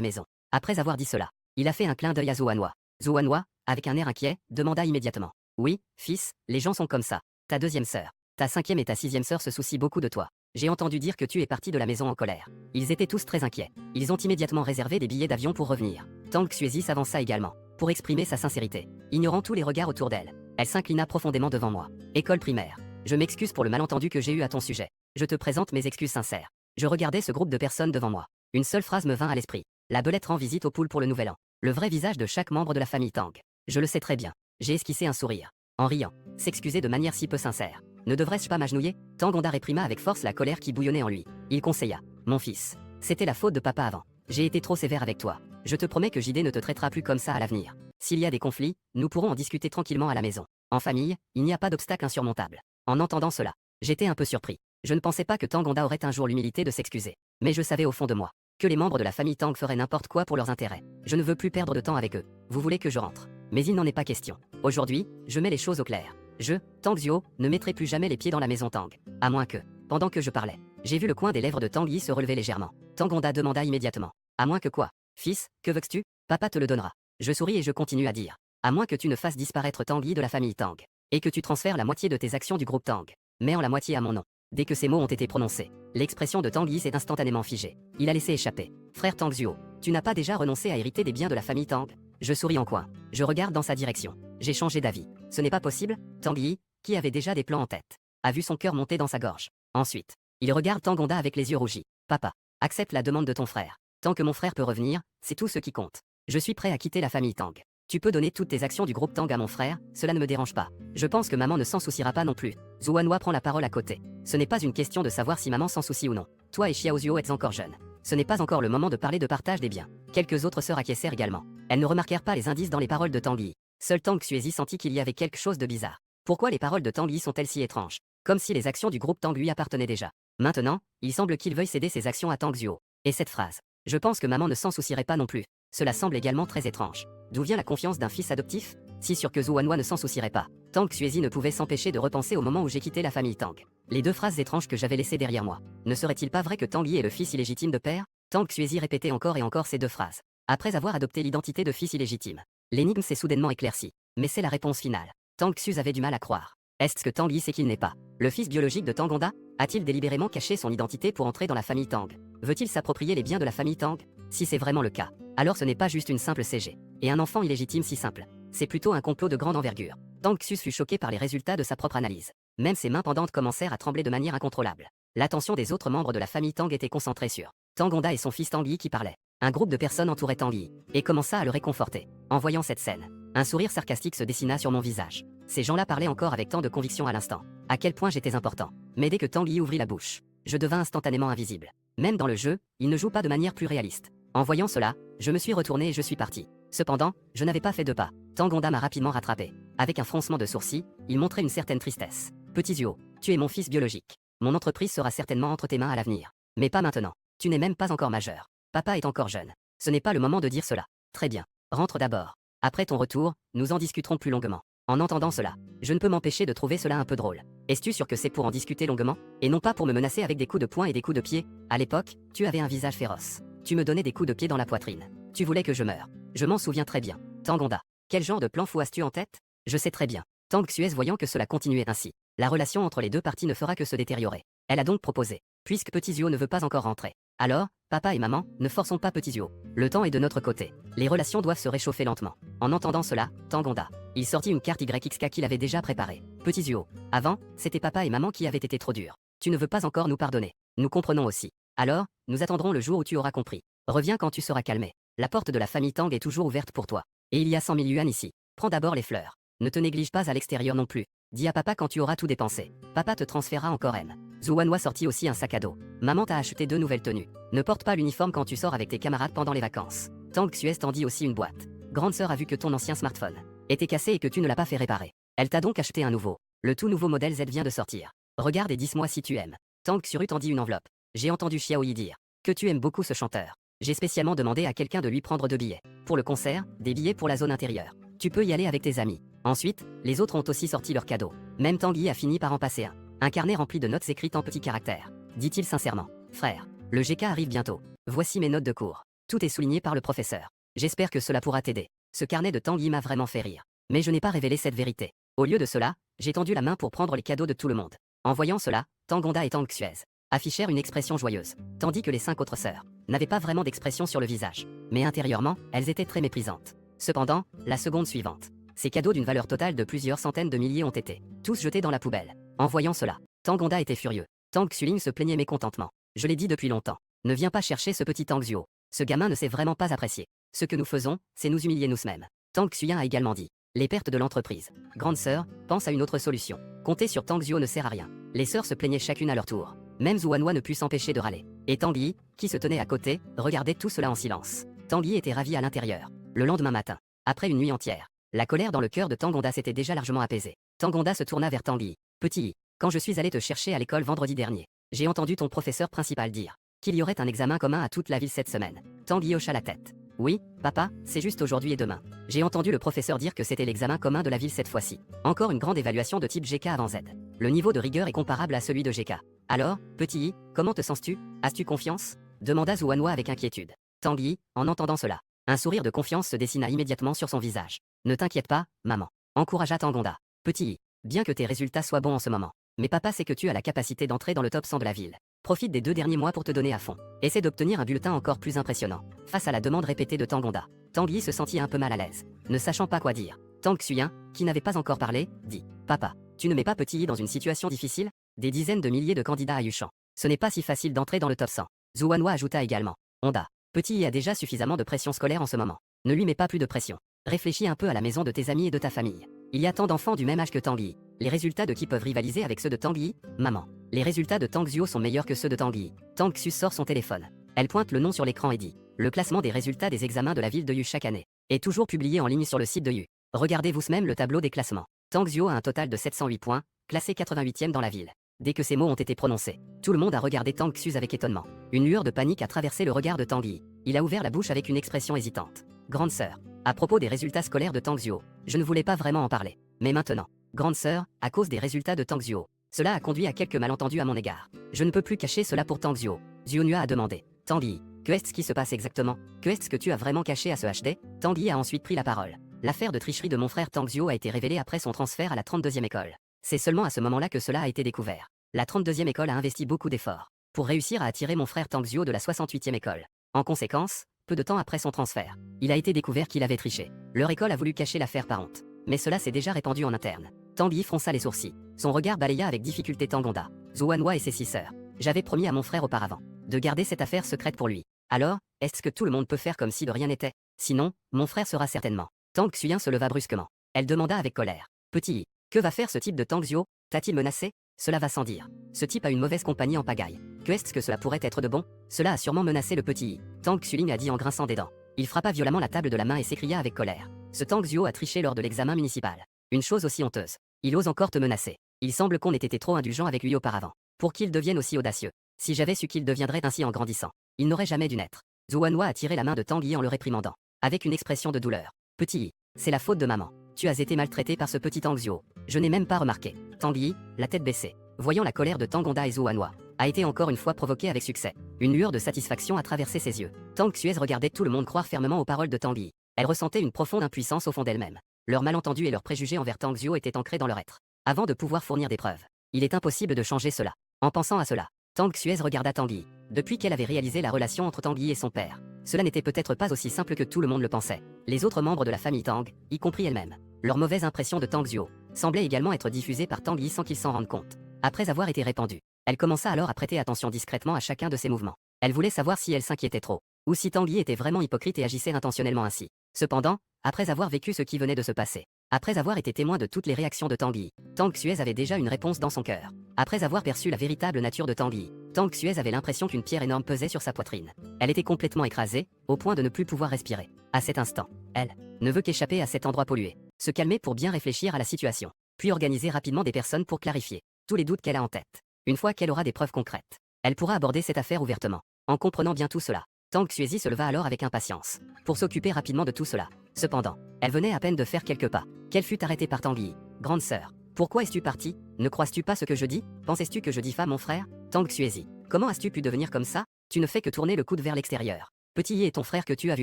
maison. Après avoir dit cela, il a fait un clin d'œil à Zhuanhua. Zhuanhua, avec un air inquiet, demanda immédiatement. Oui, fils, les gens sont comme ça. Ta deuxième sœur, ta cinquième et ta sixième sœur se soucient beaucoup de toi. J'ai entendu dire que tu es parti de la maison en colère. Ils étaient tous très inquiets. Ils ont immédiatement réservé des billets d'avion pour revenir. Tang Xuezi s'avança également, pour exprimer sa sincérité. Ignorant tous les regards autour d'elle, elle s'inclina profondément devant moi. École primaire. Je m'excuse pour le malentendu que j'ai eu à ton sujet. Je te présente mes excuses sincères. Je regardais ce groupe de personnes devant moi. Une seule phrase me vint à l'esprit. La belette rend visite aux poules pour le nouvel an. Le vrai visage de chaque membre de la famille Tang. Je le sais très bien. J'ai esquissé un sourire. En riant. S'excuser de manière si peu sincère. Ne devrais-je pas m'agenouiller? Tangonda réprima avec force la colère qui bouillonnait en lui. Il conseilla. Mon fils. C'était la faute de papa avant. J'ai été trop sévère avec toi. Je te promets que JD ne te traitera plus comme ça à l'avenir. S'il y a des conflits, nous pourrons en discuter tranquillement à la maison. En famille, il n'y a pas d'obstacle insurmontable. En entendant cela, j'étais un peu surpris. Je ne pensais pas que Tangonda aurait un jour l'humilité de s'excuser. Mais je savais au fond de moi que les membres de la famille Tang feraient n'importe quoi pour leurs intérêts. Je ne veux plus perdre de temps avec eux. Vous voulez que je rentre. Mais il n'en est pas question. Aujourd'hui, je mets les choses au clair. Je, Tang Zuo, ne mettrai plus jamais les pieds dans la maison Tang. À moins que, pendant que je parlais, j'ai vu le coin des lèvres de Tang Yi se relever légèrement. Tangonda demanda immédiatement. À moins que quoi? Fils, que veux-tu? Papa te le donnera. Je souris et je continue à dire. À moins que tu ne fasses disparaître Tang Yi de la famille Tang. Et que tu transfères la moitié de tes actions du groupe Tang. Mais en la moitié à mon nom. Dès que ces mots ont été prononcés, l'expression de Tang Yi s'est instantanément figée. Il a laissé échapper. Frère Tang Zuo, tu n'as pas déjà renoncé à hériter des biens de la famille Tang? Je souris en coin. Je regarde dans sa direction. J'ai changé d'avis. Ce n'est pas possible. Tang Yi, qui avait déjà des plans en tête, a vu son cœur monter dans sa gorge. Ensuite, il regarde Tangonda avec les yeux rougis. Papa, accepte la demande de ton frère. Tant que mon frère peut revenir, c'est tout ce qui compte. Je suis prêt à quitter la famille Tang. Tu peux donner toutes tes actions du groupe Tang à mon frère, cela ne me dérange pas. Je pense que maman ne s'en souciera pas non plus. Zhuanhua prend la parole à côté. Ce n'est pas une question de savoir si maman s'en soucie ou non. Toi et Xiaozuo êtes encore jeunes. Ce n'est pas encore le moment de parler de partage des biens. Quelques autres sœurs acquiescèrent également. Elles ne remarquèrent pas les indices dans les paroles de Tang Yi. Seul Tang Xuezi sentit qu'il y avait quelque chose de bizarre. Pourquoi les paroles de Tang Yi sont-elles si étranges? Comme si les actions du groupe Tang lui appartenaient déjà. Maintenant, il semble qu'il veuille céder ses actions à Tang Zuo. Et cette phrase. Je pense que maman ne s'en soucierait pas non plus. Cela semble également très étrange. D'où vient la confiance d'un fils adoptif? Si sûr que Zhuanhua ne s'en soucierait pas. Tang Xuezi ne pouvait s'empêcher de repenser au moment où j'ai quitté la famille Tang. Les deux phrases étranges que j'avais laissées derrière moi. Ne serait-il pas vrai que Tang Yi est le fils illégitime de père? Tang Xuezi répétait encore et encore ces deux phrases. Après avoir adopté l'identité de fils illégitime. L'énigme s'est soudainement éclaircie. Mais c'est la réponse finale. Tang Xuz avait du mal à croire. Est-ce que Tang Yi sait qu'il n'est pas le fils biologique de Tangonda? A-t-il délibérément caché son identité pour entrer dans la famille Tang? Veut-il s'approprier les biens de la famille Tang? Si c'est vraiment le cas, alors ce n'est pas juste une simple CG. Et un enfant illégitime si simple. C'est plutôt un complot de grande envergure. Tang Xuz fut choqué par les résultats de sa propre analyse. Même ses mains pendantes commencèrent à trembler de manière incontrôlable. L'attention des autres membres de la famille Tang était concentrée sur Tangonda et son fils Tang Yi qui parlaient. Un groupe de personnes entourait Tang Yi et commença à le réconforter. En voyant cette scène, un sourire sarcastique se dessina sur mon visage. Ces gens-là parlaient encore avec tant de conviction à l'instant. À quel point j'étais important. Mais dès que Tang Yi ouvrit la bouche, je devins instantanément invisible. Même dans le jeu, il ne joue pas de manière plus réaliste. En voyant cela, je me suis retourné et je suis parti. Cependant, je n'avais pas fait de pas. Tangonda m'a rapidement rattrapé. Avec un froncement de sourcils, il montrait une certaine tristesse. Petit Zuo, tu es mon fils biologique. Mon entreprise sera certainement entre tes mains à l'avenir. Mais pas maintenant. Tu n'es même pas encore majeur. Papa est encore jeune. Ce n'est pas le moment de dire cela. Très bien. Rentre d'abord. Après ton retour, nous en discuterons plus longuement. En entendant cela, je ne peux m'empêcher de trouver cela un peu drôle. Es-tu sûr que c'est pour en discuter longuement? Et non pas pour me menacer avec des coups de poing et des coups de pied? À l'époque, tu avais un visage féroce. Tu me donnais des coups de pied dans la poitrine. Tu voulais que je meure. Je m'en souviens très bien. Tangonda, quel genre de plan fou as-tu en tête? Je sais très bien. Tang Xuez voyant que cela continuait ainsi. La relation entre les deux parties ne fera que se détériorer. Elle a donc proposé. Puisque Petit Zuo ne veut pas encore rentrer. Alors, papa et maman, ne forçons pas Petit Zuo. Le temps est de notre côté. Les relations doivent se réchauffer lentement. En entendant cela, Tangonda. Il sortit une carte YXK qu'il avait déjà préparée. Petit Zuo. Avant, c'était papa et maman qui avaient été trop durs. Tu ne veux pas encore nous pardonner. Nous comprenons aussi. Alors, nous attendrons le jour où tu auras compris. Reviens quand tu seras calmé. La porte de la famille Tang est toujours ouverte pour toi. Et il y a 100 000 yuan ici. Prends d'abord les fleurs. Ne te néglige pas à l'extérieur non plus. Dis à papa quand tu auras tout dépensé. Papa te transférera encore M. Zhuanhua sortit aussi un sac à dos. Maman t'a acheté 2 nouvelles tenues. Ne porte pas l'uniforme quand tu sors avec tes camarades pendant les vacances. Tang Xuez tendit aussi une boîte. Grande sœur a vu que ton ancien smartphone était cassé et que tu ne l'as pas fait réparer. Elle t'a donc acheté un nouveau. Le tout nouveau modèle Z vient de sortir. Regarde et dis-moi si tu aimes. Tang Xuru tendit une enveloppe. J'ai entendu Xiao Yi dire que tu aimes beaucoup ce chanteur. J'ai spécialement demandé à quelqu'un de lui prendre 2 billets. Pour le concert, des billets pour la zone intérieure. Tu peux y aller avec tes amis. Ensuite, les autres ont aussi sorti leurs cadeaux. Même Tang Yi a fini par en passer un. Un carnet rempli de notes écrites en petits caractères. Dit-il sincèrement. Frère, le GK arrive bientôt. Voici mes notes de cours. Tout est souligné par le professeur. J'espère que cela pourra t'aider. Ce carnet de Tang Yi m'a vraiment fait rire. Mais je n'ai pas révélé cette vérité. Au lieu de cela, j'ai tendu la main pour prendre les cadeaux de tout le monde. En voyant cela, Tangonda et Tang Xuez affichèrent une expression joyeuse, tandis que les 5 autres sœurs n'avaient pas vraiment d'expression sur le visage. Mais intérieurement, elles étaient très méprisantes. Cependant, la seconde suivante. Ces cadeaux d'une valeur totale de plusieurs centaines de milliers ont été tous jetés dans la poubelle. En voyant cela, Tangonda était furieux. Tang Xuling se plaignait mécontentement. Je l'ai dit depuis longtemps. Ne viens pas chercher ce petit Tang Zuo. Ce gamin ne sait vraiment pas apprécier. Ce que nous faisons, c'est nous humilier nous-mêmes. Tang Xuyen a également dit. Les pertes de l'entreprise. Grande sœur, pense à une autre solution. Compter sur Tang Zuo ne sert à rien. Les sœurs se plaignaient chacune à leur tour. Même Zhuanhua ne put s'empêcher de râler. Et Tang Yi, qui se tenait à côté, regardait tout cela en silence. Tang Yi était ravi à l'intérieur. Le lendemain matin, après une nuit entière, la colère dans le cœur de Tangonda s'était déjà largement apaisée. Tangonda se tourna vers Tang Yi. Petit Yi, quand je suis allé te chercher à l'école vendredi dernier, j'ai entendu ton professeur principal dire qu'il y aurait un examen commun à toute la ville cette semaine. Tang Yi hocha la tête. Oui, papa, c'est juste aujourd'hui et demain. J'ai entendu le professeur dire que c'était l'examen commun de la ville cette fois-ci. Encore une grande évaluation de type GK avant Z. Le niveau de rigueur est comparable à celui de GK. Alors, petit Yi, comment te sens-tu? As-tu confiance? Demanda Zhuanhua avec inquiétude. Tang Yi, en entendant cela, un sourire de confiance se dessina immédiatement sur son visage. Ne t'inquiète pas, maman. Encouragea Tangonda. Petit Yi, bien que tes résultats soient bons en ce moment, mais papa sait que tu as la capacité d'entrer dans le top 100 de la ville. Profite des 2 derniers mois pour te donner à fond. Essaie d'obtenir un bulletin encore plus impressionnant. Face à la demande répétée de Tangonda, Tang Yi se sentit un peu mal à l'aise. Ne sachant pas quoi dire, Tang Xuyen, qui n'avait pas encore parlé, dit « Papa, tu ne mets pas Petit Yi dans une situation difficile? Des dizaines de milliers de candidats à Yuchan. Ce n'est pas si facile d'entrer dans le top 100. » Zhuanhua ajouta également « Honda, Petit Yi a déjà suffisamment de pression scolaire en ce moment. Ne lui mets pas plus de pression. Réfléchis un peu à la maison de tes amis et de ta famille. Il y a tant d'enfants du même âge que Tang Yi. Les résultats de qui peuvent rivaliser avec ceux de Tang Yi? Maman. Les résultats de Tang Zuo sont meilleurs que ceux de Tang Yi. Tang Xu sort son téléphone. Elle pointe le nom sur l'écran et dit le classement des résultats des examens de la ville de Yu chaque année est toujours publié en ligne sur le site de Yu. Regardez vous-même le tableau des classements. Tang Zuo a un total de 708 points, classé 88e dans la ville. Dès que ces mots ont été prononcés, tout le monde a regardé Tang Xu avec étonnement. Une lueur de panique a traversé le regard de Tang Yi. Il a ouvert la bouche avec une expression hésitante. Grande sœur, à propos des résultats scolaires de Tang Zuo, je ne voulais pas vraiment en parler. Mais maintenant, grande sœur, à cause des résultats de Tang Zuo, cela a conduit à quelques malentendus à mon égard. Je ne peux plus cacher cela pour Tang Zuo. Zhuanhua a demandé. Tang Yi, que est-ce qui se passe exactement? Que est-ce que tu as vraiment caché à ce HD? Tang Yi a ensuite pris la parole. L'affaire de tricherie de mon frère Tang Zuo a été révélée après son transfert à la 32e école. C'est seulement à ce moment-là que cela a été découvert. La 32e école a investi beaucoup d'efforts pour réussir à attirer mon frère Tang Zuo de la 68e école. En conséquence, peu de temps après son transfert, il a été découvert qu'il avait triché. Leur école a voulu cacher l'affaire par honte. Mais cela s'est déjà répandu en interne. Tang Yi fronça les sourcils. Son regard balaya avec difficulté Tangonda, Zhuanhua et ses 6 sœurs. J'avais promis à mon frère auparavant de garder cette affaire secrète pour lui. Alors, est-ce que tout le monde peut faire comme si de rien n'était? Sinon, mon frère sera certainement. Tang Xuyen se leva brusquement. Elle demanda avec colère. Petit Yi, que va faire ce type de Tang Zuo? T'a-t-il menacé? Cela va sans dire. Ce type a une mauvaise compagnie en pagaille. Que est-ce que cela pourrait être de bon? Cela a sûrement menacé le petit Yi. Tang Xuling a dit en grinçant des dents. Il frappa violemment la table de la main et s'écria avec colère. Ce Tang Zuo a triché lors de l'examen municipal. Une chose aussi honteuse. Il ose encore te menacer. Il semble qu'on ait été trop indulgent avec lui auparavant. Pour qu'il devienne aussi audacieux. Si j'avais su qu'il deviendrait ainsi en grandissant, il n'aurait jamais dû naître. Zhuanhua a tiré la main de Tang Yi en le réprimandant. Avec une expression de douleur. Petit Yi, c'est la faute de maman. Tu as été maltraité par ce petit Tang Zuo. Je n'ai même pas remarqué. Tang Yi, la tête baissée, voyant la colère de Tangonda et Zhuanhua, a été encore une fois provoquée avec succès. Une lueur de satisfaction a traversé ses yeux. Tang Xuez regardait tout le monde croire fermement aux paroles de Tang Yi. Elle ressentait une profonde impuissance au fond d'elle-même. Leurs malentendus et leurs préjugés envers Tang Zuo étaient ancrés dans leur être. Avant de pouvoir fournir des preuves, il est impossible de changer cela. En pensant à cela, Tang Xuez regarda Tang Yi. Depuis qu'elle avait réalisé la relation entre Tang Yi et son père, cela n'était peut-être pas aussi simple que tout le monde le pensait. Les autres membres de la famille Tang, y compris elle-même, leur mauvaise impression de Tang Zuo, semblait également être diffusée par Tang Yi sans qu'il s'en rende compte. Après avoir été répandue, elle commença alors à prêter attention discrètement à chacun de ses mouvements. Elle voulait savoir si elle s'inquiétait trop, ou si Tang Yi était vraiment hypocrite et agissait intentionnellement ainsi. Cependant, après avoir vécu ce qui venait de se passer, après avoir été témoin de toutes les réactions de Tang Yi, Tang Xuez avait déjà une réponse dans son cœur. Après avoir perçu la véritable nature de Tang Yi, Tang Xuez avait l'impression qu'une pierre énorme pesait sur sa poitrine. Elle était complètement écrasée, au point de ne plus pouvoir respirer. À cet instant, elle ne veut qu'échapper à cet endroit pollué, se calmer pour bien réfléchir à la situation, puis organiser rapidement des personnes pour clarifier tous les doutes qu'elle a en tête. Une fois qu'elle aura des preuves concrètes, elle pourra aborder cette affaire ouvertement. En comprenant bien tout cela, Tang Xuezi se leva alors avec impatience pour s'occuper rapidement de tout cela. Cependant, elle venait à peine de faire quelques pas qu'elle fut arrêtée par Tang Yi. Grande sœur, pourquoi es-tu partie? Ne crois-tu pas ce que je dis? Pensais-tu que je diffame mon frère? Tang Xuezi, comment as-tu pu devenir comme ça? Tu ne fais que tourner le coude vers l'extérieur. Petit Yi est ton frère que tu as vu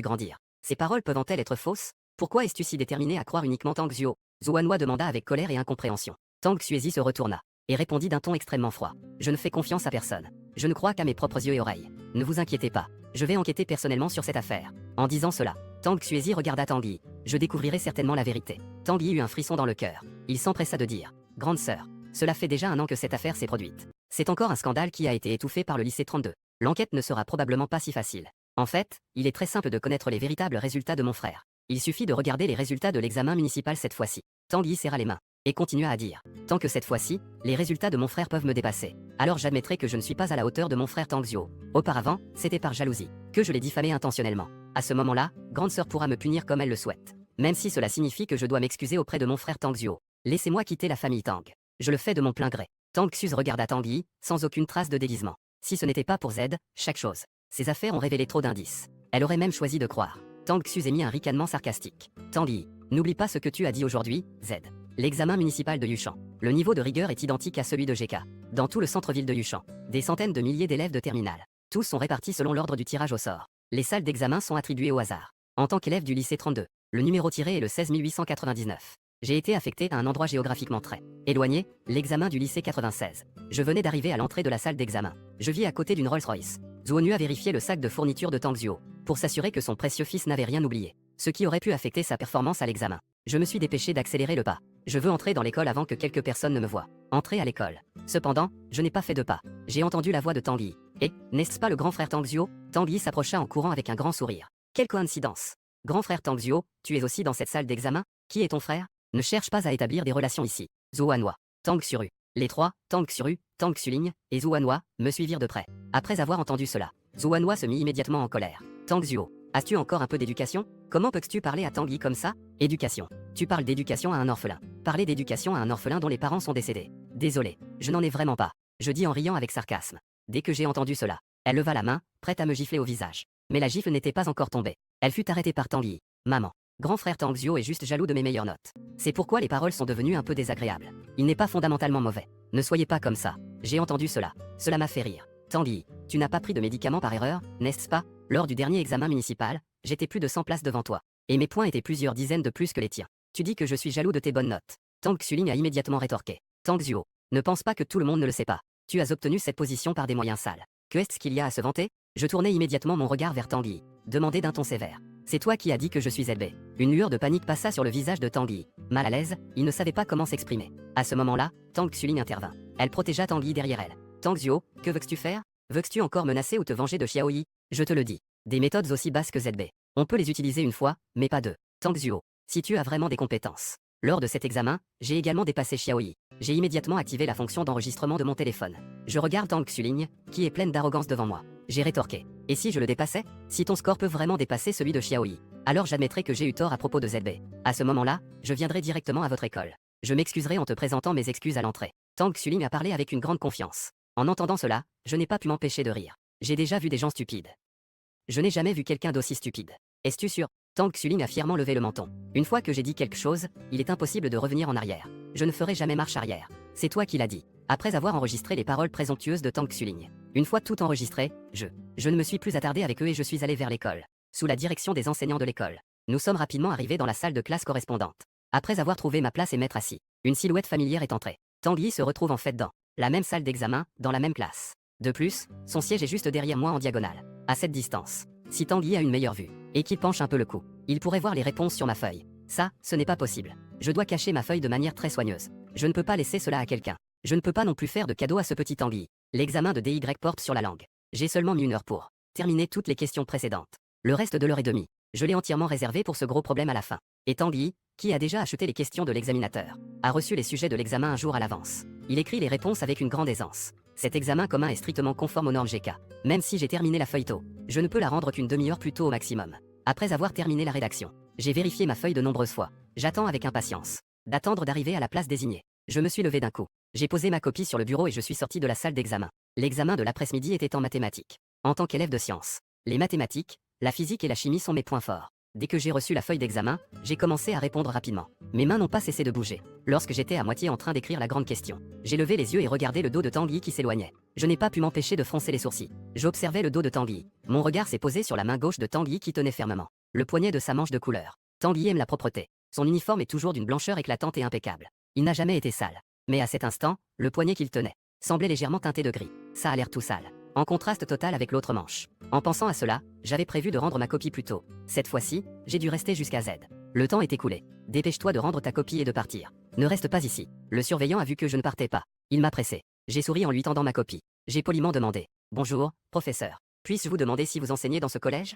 grandir. Ces paroles peuvent-elles être fausses? Pourquoi es-tu si déterminé à croire uniquement Tang Zuo? Zhuanhua demanda avec colère et incompréhension. Tang Xuezi se retourna et répondit d'un ton extrêmement froid. Je ne fais confiance à personne. Je ne crois qu'à mes propres yeux et oreilles. Ne vous inquiétez pas. Je vais enquêter personnellement sur cette affaire. En disant cela, Tang Xuezi regarda Tang Yi. Je découvrirai certainement la vérité. Tang Yi eut un frisson dans le cœur. Il s'empressa de dire. Grande sœur, Cela fait déjà 1 an que cette affaire s'est produite. C'est encore un scandale qui a été étouffé par le lycée 32. L'enquête ne sera probablement pas si facile. En fait, il est très simple de connaître les véritables résultats de mon frère. Il suffit de regarder les résultats de l'examen municipal cette fois-ci. Tanguy serra les mains et continua à dire: tant que cette fois-ci, les résultats de mon frère peuvent me dépasser, alors j'admettrai que je ne suis pas à la hauteur de mon frère Tangzio. Auparavant, c'était par jalousie que je l'ai diffamé intentionnellement. À ce moment-là, grande sœur pourra me punir comme elle le souhaite. Même si cela signifie que je dois m'excuser auprès de mon frère Tangzio. Laissez-moi quitter la famille Tang. Je le fais de mon plein gré. Tang Xuz regarda Tanguy, sans aucune trace de déguisement. Si ce n'était pas pour Z, chaque chose. Ces affaires ont révélé trop d'indices. Elle aurait même choisi de croire. Tang Xuz émit un ricanement sarcastique. Tanguy, n'oublie pas ce que tu as dit aujourd'hui, Z. L'examen municipal de Yushan. Le niveau de rigueur est identique à celui de GK. Dans tout le centre-ville de Yushan, des centaines de milliers d'élèves de terminale. Tous sont répartis selon l'ordre du tirage au sort. Les salles d'examen sont attribuées au hasard. En tant qu'élève du lycée 32, le numéro tiré est le 16899. J'ai été affecté à un endroit géographiquement très éloigné, l'examen du lycée 96. Je venais d'arriver à l'entrée de la salle d'examen. Je vis à côté d'une Rolls-Royce. Zuonu a vérifié le sac de fourniture de Tangzio pour s'assurer que son précieux fils n'avait rien oublié, ce qui aurait pu affecter sa performance à l'examen. Je me suis dépêché d'accélérer le pas. Je veux entrer dans l'école avant que quelques personnes ne me voient. Entrer à l'école. Cependant, je n'ai pas fait de pas. J'ai entendu la voix de Tanguy. Et, n'est-ce pas le grand frère Tangzio? Tanguy s'approcha en courant avec un grand sourire. Quelle coïncidence! Grand frère Tangzio, tu es aussi dans cette salle d'examen? Qui est ton frère? Ne cherche pas à établir des relations ici. Zhuanhua, Tang Xuru. Les trois, Tang Xuru, Tang Xuling et Zhuanhua, me suivirent de près. Après avoir entendu cela, Zhuanhua se mit immédiatement en colère. Tang Xuo, as-tu encore un peu d'éducation? Comment peux-tu parler à Tanguy comme ça? Éducation. Tu parles d'éducation à un orphelin. Parler d'éducation à un orphelin dont les parents sont décédés. Désolé, je n'en ai vraiment pas. Je dis en riant avec sarcasme. Dès que j'ai entendu cela, elle leva la main, prête à me gifler au visage. Mais la gifle n'était pas encore tombée. Elle fut arrêtée par Tanguy. Maman. Grand frère Tangzio est juste jaloux de mes meilleures notes. C'est pourquoi les paroles sont devenues un peu désagréables. Il n'est pas fondamentalement mauvais. Ne soyez pas comme ça. J'ai entendu cela. Cela m'a fait rire. Tanguy, tu n'as pas pris de médicaments par erreur, n'est-ce pas? Lors du dernier examen municipal, j'étais plus de 100 places devant toi. Et mes points étaient plusieurs dizaines de plus que les tiens. Tu dis que je suis jaloux de tes bonnes notes. Tang Xuling a immédiatement rétorqué. Tangzio, ne pense pas que tout le monde ne le sait pas. Tu as obtenu cette position par des moyens sales. Que est-ce qu'il y a à se vanter? Je tournai immédiatement mon regard vers Tanguy. Demandé d'un ton sévère. C'est toi qui as dit que je suis ZB. Une lueur de panique passa sur le visage de Tanguy. Mal à l'aise, il ne savait pas comment s'exprimer. À ce moment-là, Tang Xuling intervint. Elle protégea Tanguy derrière elle. Tangzio, que veux-tu faire? Veux-tu encore menacer ou te venger de Xiaoyi? Je te le dis. Des méthodes aussi basses que ZB. On peut les utiliser une fois, mais pas deux. Tangzio, si tu as vraiment des compétences. Lors de cet examen, j'ai également dépassé Xiaoyi. J'ai immédiatement activé la fonction d'enregistrement de mon téléphone. Je regarde Tang Xuling, qui est pleine d'arrogance devant moi. J'ai rétorqué. Et si je le dépassais? Si ton score peut vraiment dépasser celui de Xiaoyi, alors j'admettrai que j'ai eu tort à propos de ZB. À ce moment-là, je viendrai directement à votre école. Je m'excuserai en te présentant mes excuses à l'entrée. Tang Xuling a parlé avec une grande confiance. En entendant cela, je n'ai pas pu m'empêcher de rire. J'ai déjà vu des gens stupides. Je n'ai jamais vu quelqu'un d'aussi stupide. Es-tu sûr? Tang Xuling a fièrement levé le menton. Une fois que j'ai dit quelque chose, il est impossible de revenir en arrière. Je ne ferai jamais marche arrière. C'est toi qui l'as dit. Après avoir enregistré les paroles présomptueuses de Tang Xuling. Une fois tout enregistré, je ne me suis plus attardé avec eux et je suis allé vers l'école. Sous la direction des enseignants de l'école. Nous sommes rapidement arrivés dans la salle de classe correspondante. Après avoir trouvé ma place et m'être assis, une silhouette familière est entrée. Tanguy se retrouve en fait dans la même salle d'examen, dans la même classe. De plus, son siège est juste derrière moi en diagonale. À cette distance. Si Tanguy a une meilleure vue, et qu'il penche un peu le cou, il pourrait voir les réponses sur ma feuille. Ça, ce n'est pas possible. Je dois cacher ma feuille de manière très soigneuse. Je ne peux pas laisser cela à quelqu'un. Je ne peux pas non plus faire de cadeau à ce petit Tanguy. L'examen de DY porte sur la langue. J'ai seulement mis 1 heure pour terminer toutes les questions précédentes. Le reste de l'heure et demie, je l'ai entièrement réservé pour ce gros problème à la fin. Et Tanguy, qui a déjà acheté les questions de l'examinateur, a reçu les sujets de l'examen un jour à l'avance. Il écrit les réponses avec une grande aisance. Cet examen commun est strictement conforme aux normes GK. Même si j'ai terminé la feuille tôt, je ne peux la rendre qu'une demi-heure plus tôt au maximum. Après avoir terminé la rédaction, j'ai vérifié ma feuille de nombreuses fois. J'attends avec impatience d'attendre d'arriver à la place désignée. Je me suis levé d'un coup. J'ai posé ma copie sur le bureau et je suis sorti de la salle d'examen. L'examen de l'après-midi était en mathématiques. En tant qu'élève de sciences, les mathématiques, la physique et la chimie sont mes points forts. Dès que j'ai reçu la feuille d'examen, j'ai commencé à répondre rapidement. Mes mains n'ont pas cessé de bouger. Lorsque j'étais à moitié en train d'écrire la grande question, j'ai levé les yeux et regardé le dos de Tanguy qui s'éloignait. Je n'ai pas pu m'empêcher de froncer les sourcils. J'observais le dos de Tanguy. Mon regard s'est posé sur la main gauche de Tanguy qui tenait fermement le poignet de sa manche de couleur. Tanguy aime la propreté. Son uniforme est toujours d'une blancheur éclatante et impeccable. Il n'a jamais été sale. Mais à cet instant, le poignet qu'il tenait semblait légèrement teinté de gris. Ça a l'air tout sale. En contraste total avec l'autre manche. En pensant à cela, j'avais prévu de rendre ma copie plus tôt. Cette fois-ci, j'ai dû rester jusqu'à Z. Le temps est écoulé. Dépêche-toi de rendre ta copie et de partir. Ne reste pas ici. Le surveillant a vu que je ne partais pas. Il m'a pressé. J'ai souri en lui tendant ma copie. J'ai poliment demandé. Bonjour, professeur. Puis-je vous demander si vous enseignez dans ce collège?